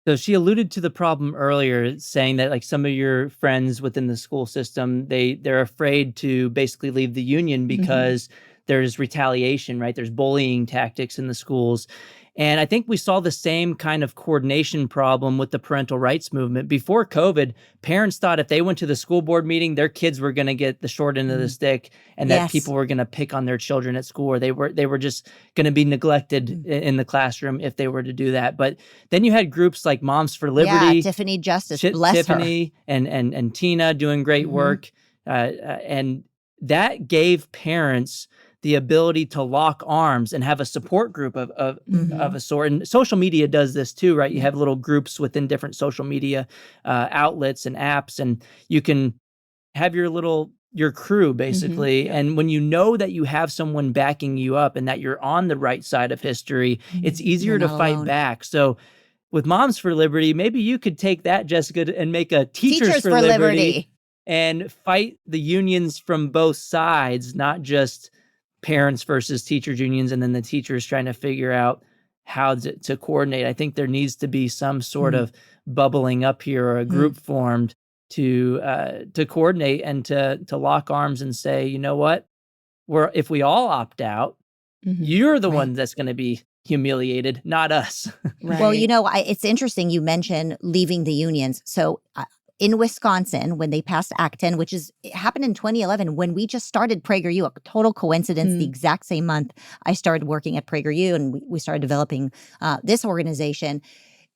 So she alluded to the problem earlier, saying that like some of your friends within the school system, they're afraid to basically leave the union because there's retaliation, right? There's bullying tactics in the schools. And I think we saw the same kind of coordination problem with the parental rights movement. Before COVID, parents thought if they went to the school board meeting, their kids were going to get the short end of the stick, and that people were going to pick on their children at school, or they were just going to be neglected in the classroom if they were to do that. But then you had groups like Moms for Liberty, Yeah, Tiffany Justice, bless Tiffany her. and Tina doing great work. And that gave parents the ability to lock arms and have a support group of a sort. And social media does this too, right? You have little groups within different social media outlets and apps, and you can have your crew basically. And when you know that you have someone backing you up and that you're on the right side of history, it's easier to fight back. So with Moms for Liberty, maybe you could take that, Jessica, and make a Teachers for Liberty and fight the unions from both sides, not just parents versus teachers unions, and then the teachers trying to figure out how to coordinate. I think there needs to be some sort of bubbling up here, or a group formed to coordinate and to lock arms and say, you know what, if we all opt out, you're the one that's going to be humiliated, not us. Well, it's interesting you mentioned leaving the unions. So in Wisconsin, when they passed Act 10, it happened in 2011, when we just started PragerU, a total coincidence, the exact same month I started working at PragerU, and we started developing this organization.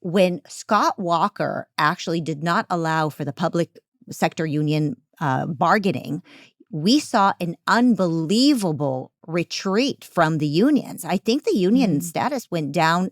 When Scott Walker actually did not allow for the public sector union bargaining, we saw an unbelievable retreat from the unions. I think the union status went down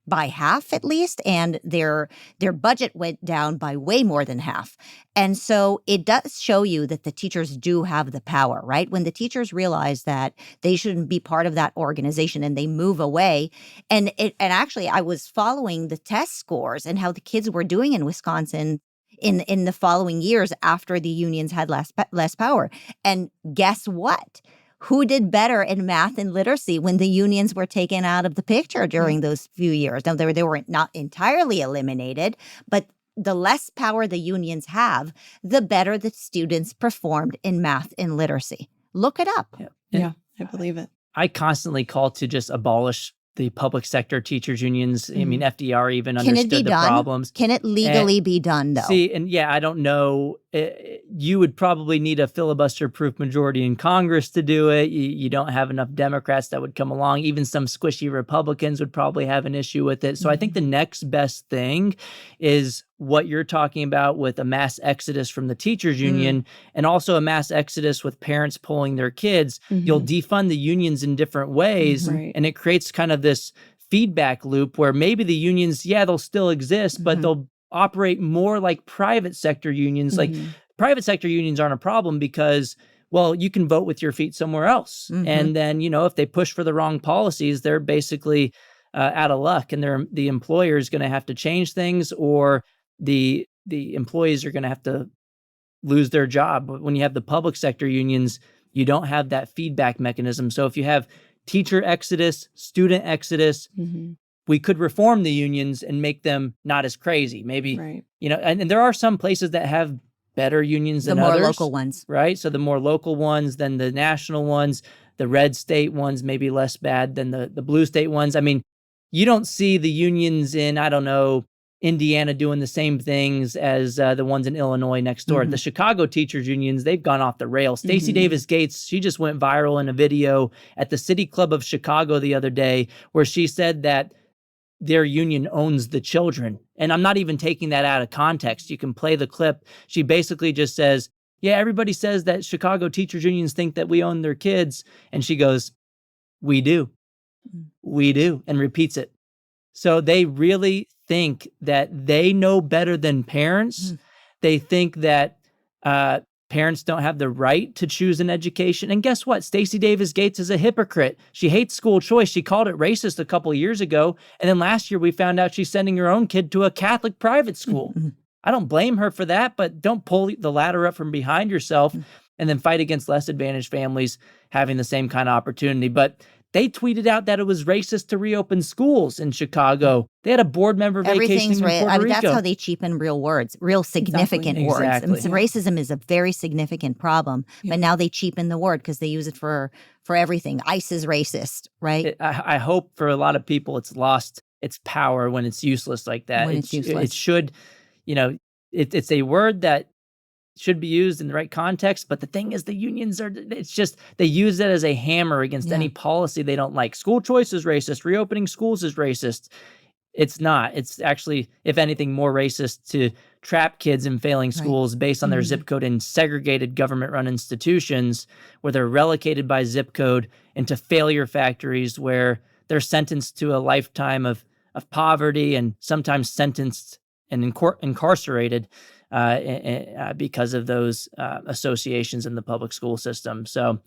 by half at least, and their budget went down by way more than half. And so it does show you that the teachers do have the power, right? When the teachers realize that they shouldn't be part of that organization and they move away. And actually, I was following the test scores and how the kids were doing in Wisconsin in the following years after the unions had less power. And guess what? Who did better in math and literacy when the unions were taken out of the picture during those few years? Now, they were not entirely eliminated, but the less power the unions have, the better the students performed in math and literacy. Look it up. Yeah, I believe it. I constantly call to just abolish the public sector teachers unions. I mean, FDR even understood the problems. Can it legally be done, though? See, and I don't know. You would probably need a filibuster-proof majority in Congress to do it. You don't have enough Democrats that would come along. Even some squishy Republicans would probably have an issue with it. So I think the next best thing is what you're talking about with a mass exodus from the teachers union, and also a mass exodus with parents pulling their kids. You'll defund the unions in different ways, and it creates kind of this feedback loop where maybe the unions, they'll still exist, but they'll operate more like private sector unions. Like private sector unions aren't a problem because, well, you can vote with your feet somewhere else. And then, if they push for the wrong policies, they're basically out of luck, and the employer is going to have to change things, or the employees are going to have to lose their job. But when you have the public sector unions, you don't have that feedback mechanism. So if you have teacher exodus, student exodus, we could reform the unions and make them not as crazy. Maybe, and there are some places that have better unions than others. The more local ones. Right? So the more local ones than the national ones, the red state ones maybe less bad than the blue state ones. I mean, you don't see the unions in, I don't know, Indiana doing the same things as the ones in Illinois next door. The Chicago teachers unions, they've gone off the rails. Stacey Davis Gates, she just went viral in a video at the City Club of Chicago the other day where she said that their union owns the children. And I'm not even taking that out of context. You can play the clip. She basically just says, everybody says that Chicago teachers unions think that we own their kids. And she goes, we do. We do. And repeats it. So they really think that they know better than parents. They think that Parents don't have the right to choose an education. And guess what? Stacey Davis Gates is a hypocrite. She hates school choice. She called it racist a couple of years ago. And then last year we found out she's sending her own kid to a Catholic private school. I don't blame her for that, but don't pull the ladder up from behind yourself and then fight against less advantaged families having the same kind of opportunity. But they tweeted out that it was racist to reopen schools in Chicago. They had a board member vacationing in Puerto Rico. That's how they cheapen real words, real significant words. Exactly. And racism is a very significant problem, but now they cheapen the word because they use it for everything. ICE is racist, right? I hope for a lot of people it's lost its power when it's useless like that. When it's useless. It should, it's a word that should be used in the right context. But the thing is, the unions they use it as a hammer against any policy they don't like. School choice is racist. Reopening schools is racist. It's not. It's actually, if anything, more racist to trap kids in failing schools based on their zip code in segregated government-run institutions where they're relocated by zip code into failure factories where they're sentenced to a lifetime of poverty and sometimes sentenced and incarcerated because of those associations in the public school system. So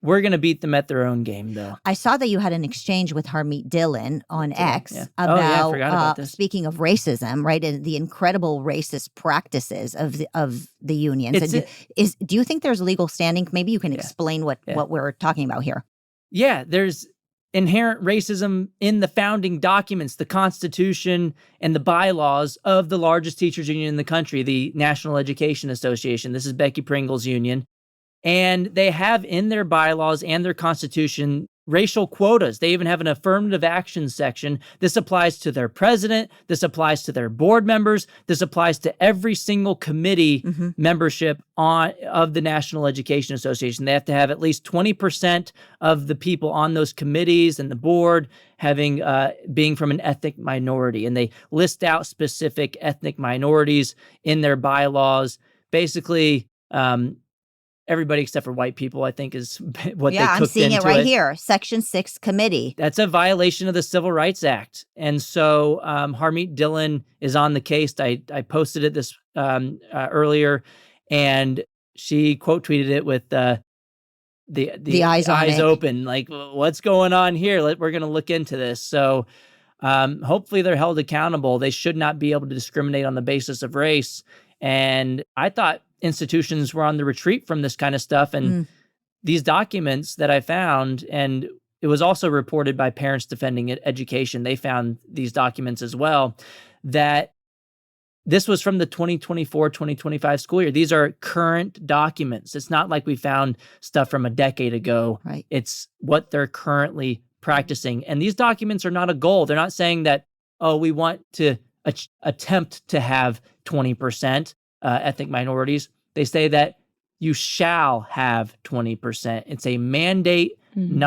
we're going to beat them at their own game, though. I saw that you had an exchange with Harmeet Dillon on X I forgot about this. Speaking of racism, right, and the incredible racist practices of the unions. Do you think there's legal standing? Maybe you can explain what we're talking about here. Yeah, there's inherent racism in the founding documents, the Constitution and the bylaws of the largest teachers union in the country, the National Education Association. This is Becky Pringle's union. And they have in their bylaws and their Constitution racial quotas. They even have an affirmative action section. This applies to their president. This applies to their board members. This applies to every single committee membership of the National Education Association. They have to have at least 20% of the people on those committees and the board being from an ethnic minority. And they list out specific ethnic minorities in their bylaws. Basically, everybody except for white people, I think, is what they cooked into it. Yeah, I'm seeing it right here. Section 6 committee. That's a violation of the Civil Rights Act. And so Harmeet Dillon is on the case. I posted it this earlier, and she quote tweeted it with the eyes open. Like, what's going on here? We're going to look into this. So hopefully they're held accountable. They should not be able to discriminate on the basis of race. And I thought institutions were on the retreat from this kind of stuff. And these documents that I found, and it was also reported by Parents Defending Education, they found these documents as well, that this was from the 2024-2025 school year. These are current documents. It's not like we found stuff from a decade ago. Right. It's what they're currently practicing. And these documents are not a goal. They're not saying that, we want to attempt to have 20% ethnic minorities. They say that you shall have 20%. It's a mandate, it's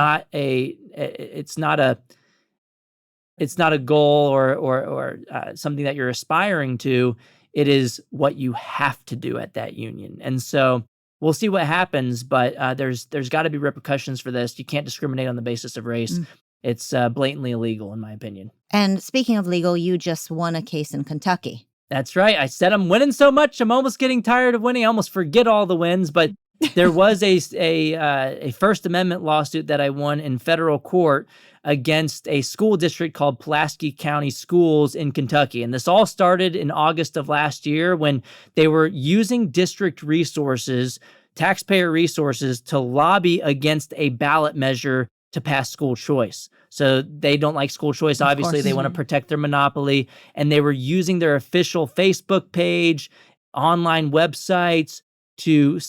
not a goal or something that you're aspiring to. It is what you have to do at that union. And so we'll see what happens, but there's got to be repercussions for this. You can't discriminate on the basis of race. It's blatantly illegal, in my opinion. And speaking of legal, you just won a case in Kentucky. That's right. I said I'm winning so much, I'm almost getting tired of winning. I almost forget all the wins. But there was a First Amendment lawsuit that I won in federal court against a school district called Pulaski County Schools in Kentucky. And this all started in August of last year when they were using district resources, taxpayer resources, to lobby against a ballot measure to pass school choice. So they don't like school choice. Obviously, they want to protect their monopoly. And they were using their official Facebook page, online websites to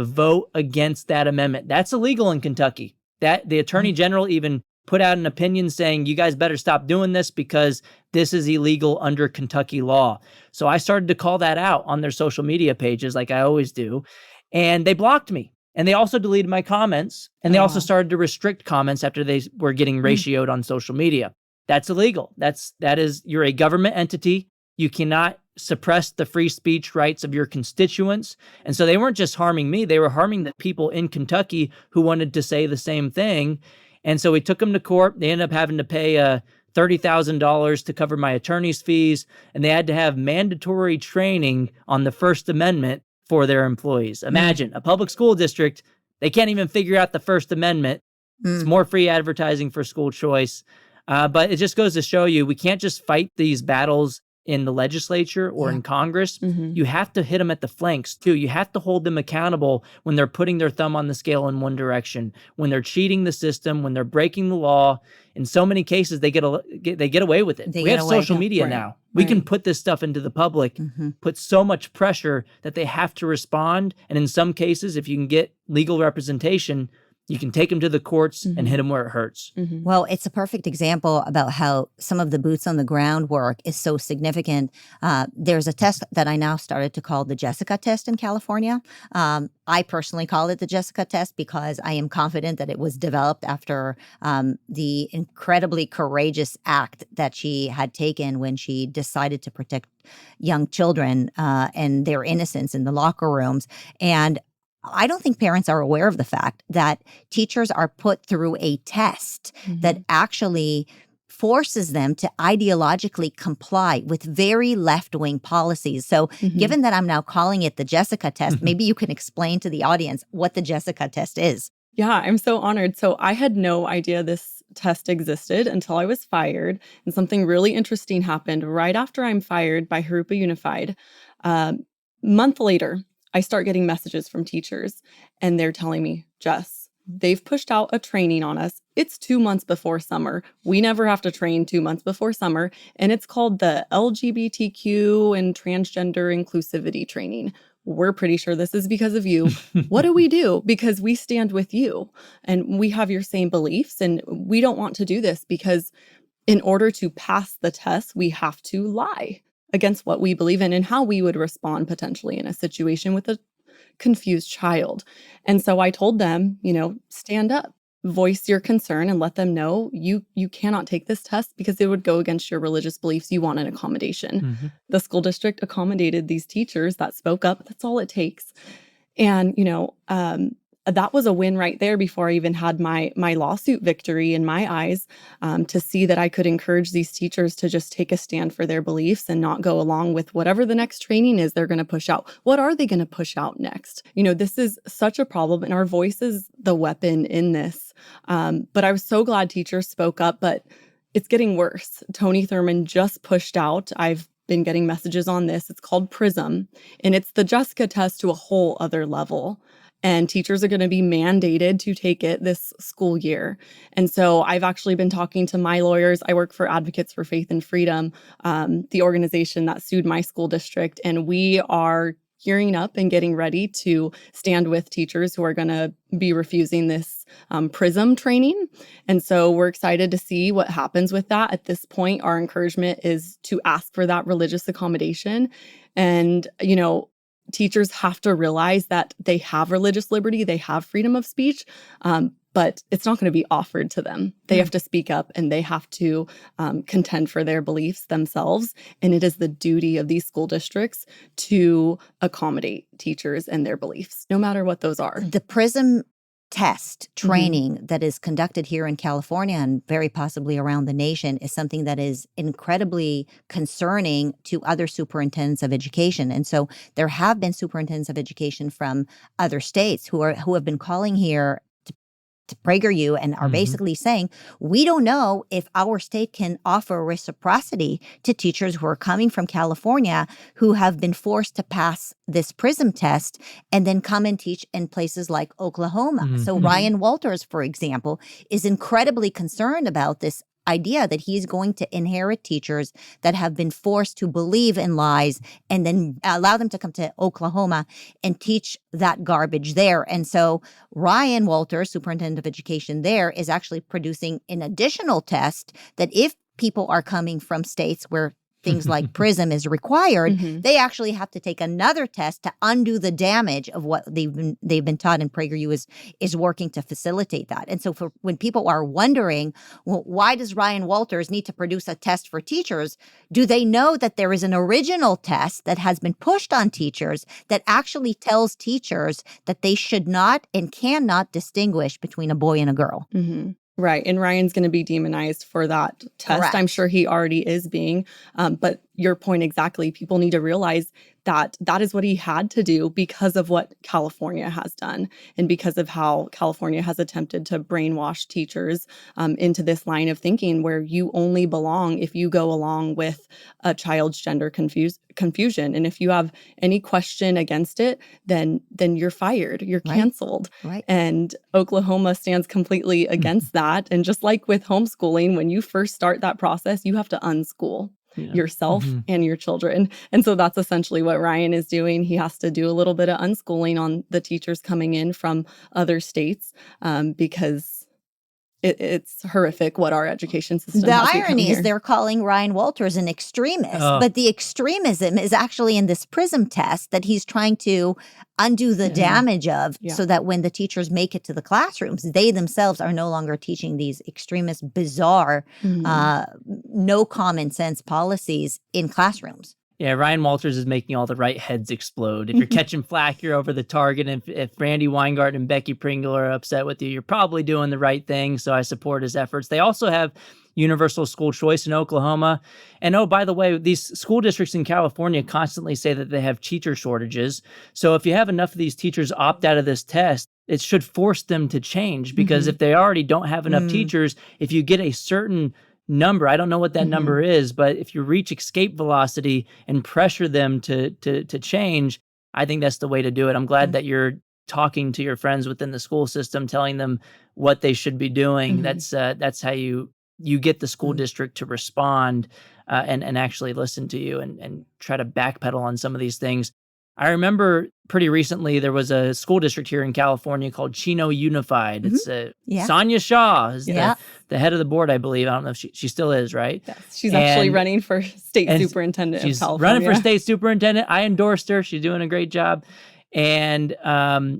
vote against that amendment. That's illegal in Kentucky. That the Attorney General even put out an opinion saying, you guys better stop doing this because this is illegal under Kentucky law. So I started to call that out on their social media pages like I always do. And they blocked me. And they also deleted my comments, and they also started to restrict comments after they were getting ratioed on social media. That's illegal. You're a government entity. You cannot suppress the free speech rights of your constituents. And so they weren't just harming me, they were harming the people in Kentucky who wanted to say the same thing. And so we took them to court. They ended up having to pay $30,000 to cover my attorney's fees, and they had to have mandatory training on the First Amendment for their employees. Imagine a public school district, they can't even figure out the First Amendment. It's more free advertising for school choice. But it just goes to show you, we can't just fight these battles in the legislature or in Congress. You have to hit them at the flanks too. You have to hold them accountable when they're putting their thumb on the scale in one direction, when they're cheating the system, when they're breaking the law. In so many cases, they get away with it. We have social media now. We can put this stuff into the public, put so much pressure that they have to respond. And in some cases, if you can get legal representation, you can take them to the courts and hit them where it hurts. Well, it's a perfect example about how some of the boots on the ground work is so significant. There's a test that I now started to call the Jessica test in California. I personally call it the Jessica test because I am confident that it was developed after the incredibly courageous act that she had taken when she decided to protect young children and their innocence in the locker rooms. And I don't think parents are aware of the fact that teachers are put through a test that actually forces them to ideologically comply with very left-wing policies. So given that I'm now calling it the Jessica test, maybe you can explain to the audience what the Jessica test is. Yeah, I'm so honored. So I had no idea this test existed until I was fired. And something really interesting happened right after I'm fired by Harupa Unified. Month later, I start getting messages from teachers and they're telling me, Jess, they've pushed out a training on us. It's 2 months before summer. We never have to train 2 months before summer. And it's called the LGBTQ and transgender inclusivity training. We're pretty sure this is because of you. What do we do? Because we stand with you and we have your same beliefs and we don't want to do this because in order to pass the test, we have to lie against what we believe in and how we would respond potentially in a situation with a confused child. And so I told them, stand up, voice your concern and let them know you cannot take this test because it would go against your religious beliefs. You want an accommodation. The school district accommodated these teachers that spoke up. That's all it takes. And, that was a win right there before I even had my lawsuit victory in my eyes, to see that I could encourage these teachers to just take a stand for their beliefs and not go along with whatever the next training is they're going to push out. What are they going to push out next? This is such a problem and our voice is the weapon in this. But I was so glad teachers spoke up, but it's getting worse. Tony Thurmond just pushed out. I've been getting messages on this. It's called PRISM, and it's the Jessica test to a whole other level. And teachers are going to be mandated to take it this school year. And so I've actually been talking to my lawyers. I work for Advocates for Faith and Freedom, the organization that sued my school district. And we are gearing up and getting ready to stand with teachers who are going to be refusing this PRISM training. And so we're excited to see what happens with that. At this point, our encouragement is to ask for that religious accommodation. And, teachers have to realize that they have religious liberty, they have freedom of speech, but it's not going to be offered to them. They have to speak up and they have to contend for their beliefs themselves. And it is the duty of these school districts to accommodate teachers and their beliefs, no matter what those are. The PRISM test training that is conducted here in California and very possibly around the nation is something that is incredibly concerning to other superintendents of education. And so there have been superintendents of education from other states who have been calling here to PragerU and are basically saying, we don't know if our state can offer reciprocity to teachers who are coming from California who have been forced to pass this PRISM test and then come and teach in places like Oklahoma. So Ryan Walters, for example, is incredibly concerned about this idea that he's going to inherit teachers that have been forced to believe in lies and then allow them to come to Oklahoma and teach that garbage there. And so Ryan Walters, superintendent of education there, is actually producing an additional test that if people are coming from states where things like PRISM is required, they actually have to take another test to undo the damage of what they've been taught, and PragerU is working to facilitate that. And so when people are wondering, well, why does Ryan Walters need to produce a test for teachers? Do they know that there is an original test that has been pushed on teachers that actually tells teachers that they should not and cannot distinguish between a boy and a girl? Right. And Ryan's going to be demonized for that test. Correct. I'm sure he already is being. But, your point exactly. People need to realize that that is what he had to do because of what California has done and because of how California has attempted to brainwash teachers into this line of thinking where you only belong if you go along with a child's gender confusion. And if you have any question against it, then you're fired, you're canceled. Right. And Oklahoma stands completely against that. And just like with homeschooling, when you first start that process, you have to unschool yourself and your children. And so that's essentially what Ryan is doing. He has to do a little bit of unschooling on the teachers coming in from other states because it's horrific what our education system The has become irony here. is they're calling Ryan Walters an extremist, but the extremism is actually in this PRISM test that he's trying to undo the damage of so that when the teachers make it to the classrooms, they themselves are no longer teaching these extremist, bizarre, no common sense policies in classrooms. Yeah, Ryan Walters is making all the right heads explode. If you're catching flack, you're over the target. And if Randy Weingarten and Becky Pringle are upset with you, you're probably doing the right thing. So I support his efforts. They also have universal school choice in Oklahoma. And oh, by the way, these school districts in California constantly say that they have teacher shortages. So if you have enough of these teachers opt out of this test, it should force them to change because if they already don't have enough teachers, if you get a certain number, I don't know what that number is, but if you reach escape velocity and pressure them to change, I think that's the way to do it. I'm glad that you're talking to your friends within the school system, telling them what they should be doing. That's how you get the school district to respond and actually listen to you and try to backpedal on some of these things. I remember pretty recently there was a school district here in California called Chino Unified. It's Sonia Shaw is the head of the board, I believe. I don't know if she still is, right? Yes, she's actually running for state superintendent of California. She's running for state superintendent. I endorsed her. She's doing a great job. And they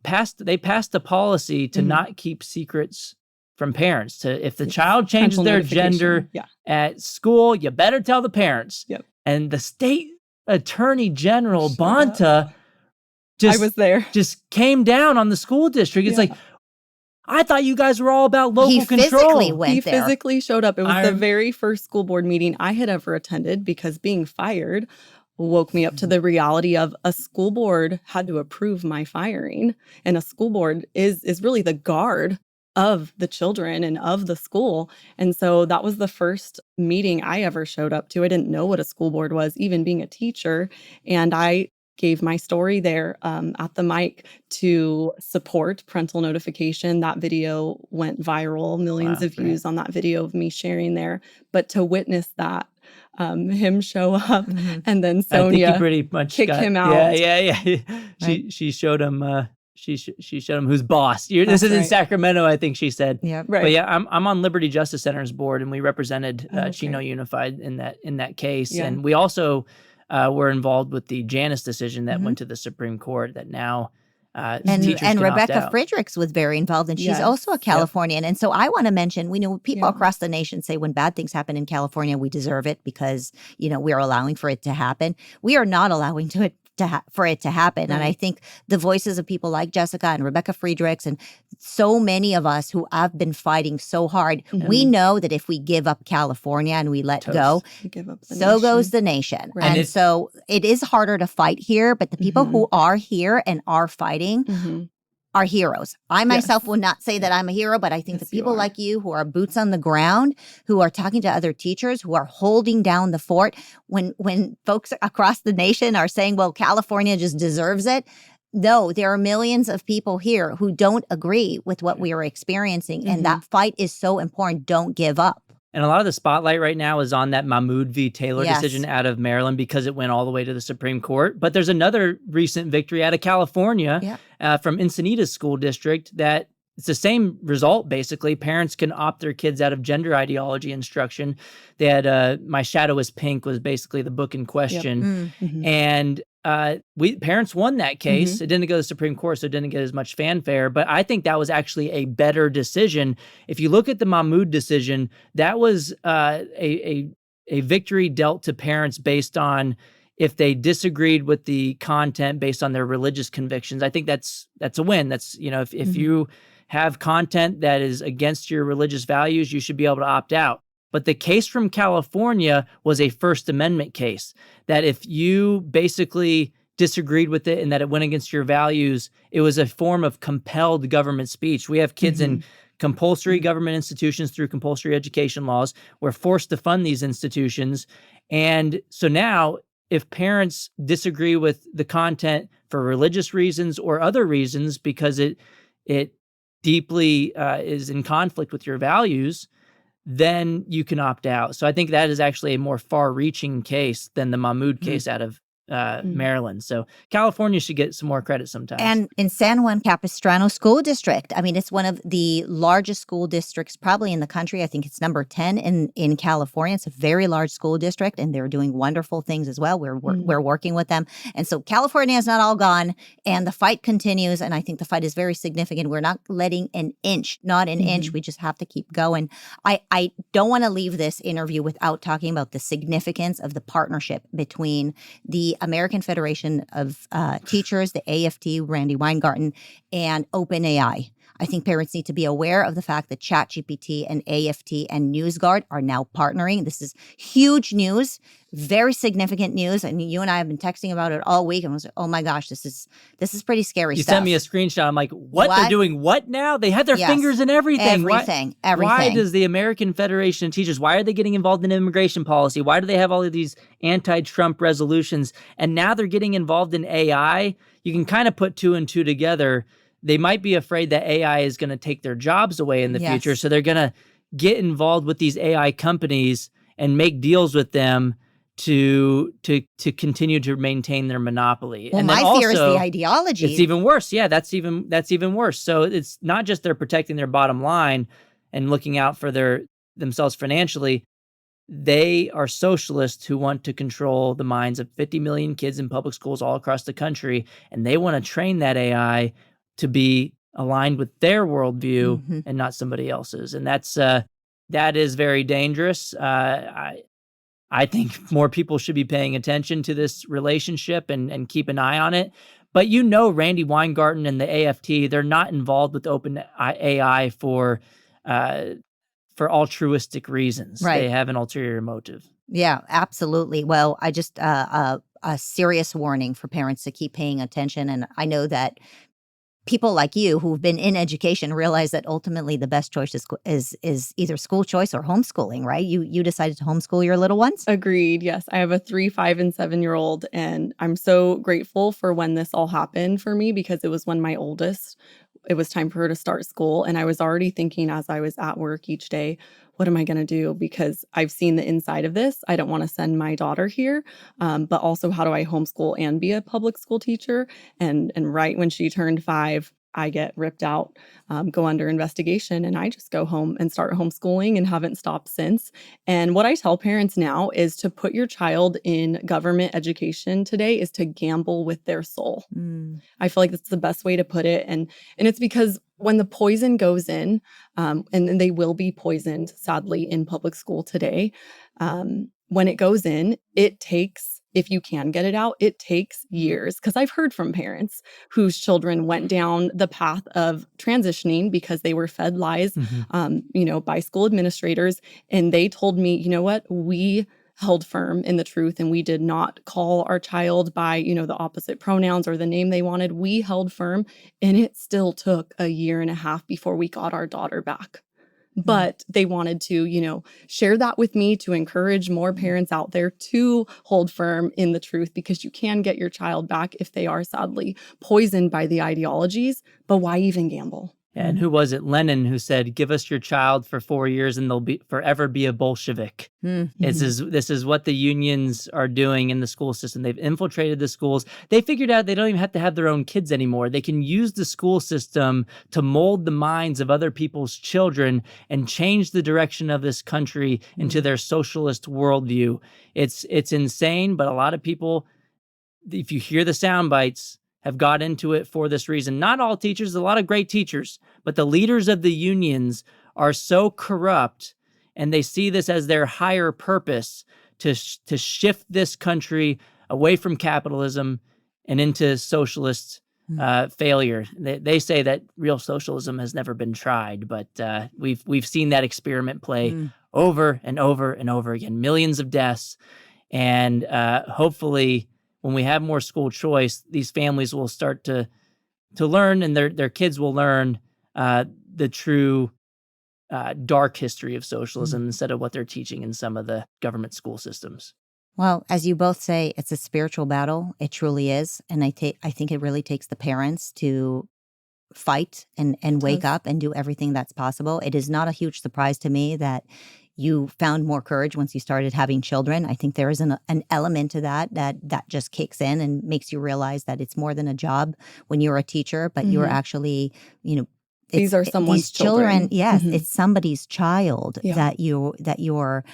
passed a policy to not keep secrets from parents. If the child changes their gender at school, you better tell the parents. And the state Attorney General Bonta I was there. just came down on the school district. It's like, I thought you guys were all about local control. He physically showed up. It was the very first school board meeting I had ever attended because being fired woke me up to the reality of a school board had to approve my firing. And a school board is really the guard of the children and of the school. And so that was the first meeting I ever showed up to. I didn't know what a school board was, even being a teacher. And I gave my story there at the mic to support parental notification. That video went viral, millions of views on that video of me sharing there. But to witness that, him show up and then Sonia pretty much kick him out. She showed him... She showed him who's boss. This is in Sacramento, I think she said. Yeah, right. But yeah, I'm on Liberty Justice Center's board, and we represented Chino Unified in that case. Yeah. And we also were involved with the Janus decision that went to the Supreme Court that now teachers can Rebecca opt out. Friedrichs was very involved, and she's also a Californian. And so I want to mention, we know people across the nation say when bad things happen in California, we deserve it because we're allowing for it to happen. We are not allowing for it to happen. And I think the voices of people like Jessica and Rebecca Friedrichs and so many of us who have been fighting so hard, we know that if we give up California and we let go, so goes the nation. Right. And so it is harder to fight here, but the people who are here and are fighting are heroes. I myself will not say that I'm a hero, but I think the people like you who are boots on the ground, who are talking to other teachers, who are holding down the fort, when folks across the nation are saying, well, California just deserves it. No, there are millions of people here who don't agree with what we are experiencing. And that fight is so important. Don't give up. And a lot of the spotlight right now is on that Mahmoud v. Taylor decision out of Maryland because it went all the way to the Supreme Court. But there's another recent victory out of California from Encinitas School District that it's the same result, basically. Parents can opt their kids out of gender ideology instruction. They had My Shadow is Pink was basically the book in question. And parents won that case. It didn't go to the Supreme Court, so it didn't get as much fanfare. But I think that was actually a better decision. If you look at the Mahmoud decision, that was a victory dealt to parents based on if they disagreed with the content based on their religious convictions. I think that's a win. That's if you have content that is against your religious values, you should be able to opt out. But the case from California was a First Amendment case, that if you basically disagreed with it and that it went against your values, it was a form of compelled government speech. We have kids in compulsory government institutions through compulsory education laws. We're forced to fund these institutions. And so now, if parents disagree with the content for religious reasons or other reasons because it deeply is in conflict with your values, then you can opt out. So I think that is actually a more far-reaching case than the Mahmoud case out of Maryland. So California should get some more credit sometimes. And in San Juan Capistrano School District, I mean, it's one of the largest school districts probably in the country. I think it's number 10 in California. It's a very large school district, and they're doing wonderful things as well. We're working with them. And so California is not all gone, and the fight continues, and I think the fight is very significant. We're not letting an inch, not an inch. We just have to keep going. I don't want to leave this interview without talking about the significance of the partnership between the American Federation of Teachers, the AFT, Randy Weingarten, and OpenAI. I think parents need to be aware of the fact that ChatGPT and AFT and NewsGuard are now partnering. This is huge news, very significant news. I mean, you and I have been texting about it all week, and I was like, "Oh my gosh, this is pretty scary You stuff." sent me a screenshot. I'm like, "What? They're doing what now? They have their fingers in everything. Everything. Why does the American Federation of Teachers? Why are they getting involved in immigration policy? Why do they have all of these anti-Trump resolutions? And now they're getting involved in AI. You can kind of put two and two together. They might be afraid that AI is going to take their jobs away in the future. So they're going to get involved with these AI companies and make deals with them to continue to maintain their monopoly. Well, and my fear is the ideology. It's even worse. Yeah, that's even worse. So it's not just they're protecting their bottom line and looking out for themselves financially. They are socialists who want to control the minds of 50 million kids in public schools all across the country, and they want to train that AI to be aligned with their worldview and not somebody else's. And that is very dangerous. I think more people should be paying attention to this relationship and keep an eye on it. But Randy Weingarten and the AFT, they're not involved with OpenAI for altruistic reasons. Right. They have an ulterior motive. Yeah, absolutely. Well, I just a serious warning for parents to keep paying attention. And I know that people like you who've been in education realize that ultimately the best choice is either school choice or homeschooling, right? You decided to homeschool your little ones? Agreed. Yes. I have a 3, 5, and 7-year-old, and I'm so grateful for when this all happened for me, because it was when my oldest, it was time for her to start school. And I was already thinking as I was at work each day, what am I going to do? Because I've seen the inside of this. I don't want to send my daughter here. But also, how do I homeschool and be a public school teacher? And right when she turned 5, I get ripped out, go under investigation, and I just go home and start homeschooling and haven't stopped since. And what I tell parents now is to put your child in government education today is to gamble with their soul. I feel like that's the best way to put it. And it's because when the poison goes in, and they will be poisoned, sadly, in public school today, when it goes in, it takes, if you can get it out, it takes years. Because I've heard from parents whose children went down the path of transitioning because they were fed lies, by school administrators. And they told me, you know what, we held firm in the truth, and we did not call our child by, the opposite pronouns or the name they wanted. We held firm, and it still took a year and a half before we got our daughter back. But they wanted to, share that with me to encourage more parents out there to hold firm in the truth, because you can get your child back if they are sadly poisoned by the ideologies. But why even gamble? And who was it? Lenin, who said, "Give us your child for 4 years and they'll forever be a Bolshevik." This is what the unions are doing in the school system. They've infiltrated the schools. They figured out they don't even have to have their own kids anymore. They can use the school system to mold the minds of other people's children and change the direction of this country into their socialist worldview. It's insane, but a lot of people, if you hear the sound bites, have got into it for this reason. Not all teachers, a lot of great teachers, but the leaders of the unions are so corrupt, and they see this as their higher purpose to shift this country away from capitalism and into socialist failure. They say that real socialism has never been tried, but we've seen that experiment play over and over and over again, millions of deaths. And hopefully, when we have more school choice, these families will start to learn, and their kids will learn the true dark history of socialism instead of what they're teaching in some of the government school systems. Well, as you both say, it's a spiritual battle. It truly is. And I think it really takes the parents to fight and wake up and do everything that's possible. It is not a huge surprise to me that you found more courage once you started having children. I think there is an element to that just kicks in and makes you realize that it's more than a job when you're a teacher, but you're actually, these are someone's children. Yes, it's somebody's child that you're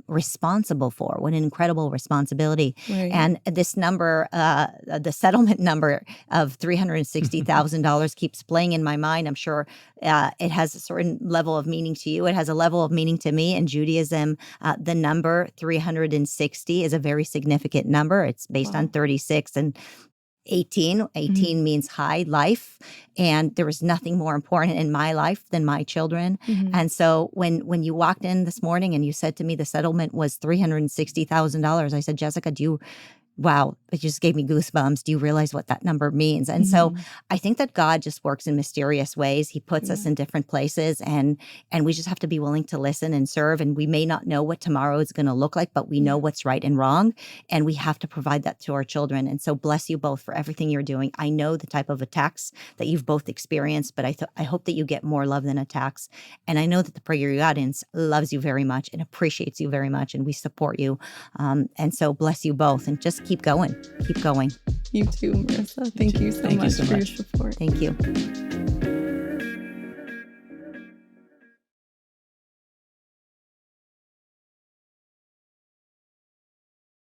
responsible for. What an incredible responsibility! Right. And this number, the settlement number of $360,000, keeps playing in my mind. I'm sure it has a certain level of meaning to you. It has a level of meaning to me. In Judaism, the number 360 is a very significant number. It's based on 36 and 18 means high life, and there was nothing more important in my life than my children. And so when you walked in this morning and you said to me the settlement was $360,000, I said, Jessica, wow, it just gave me goosebumps. Do you realize what that number means? And so I think that God just works in mysterious ways. He puts us in different places, and we just have to be willing to listen and serve. And we may not know what tomorrow is going to look like, but we know what's right and wrong. And we have to provide that to our children. And so bless you both for everything you're doing. I know the type of attacks that you've both experienced, but I hope that you get more love than attacks. And I know that the PragerU audience loves you very much and appreciates you very much. And we support you. And so bless you both, and just keep going. Keep going. You too, Marissa. Thank you so much for your support. Thank you.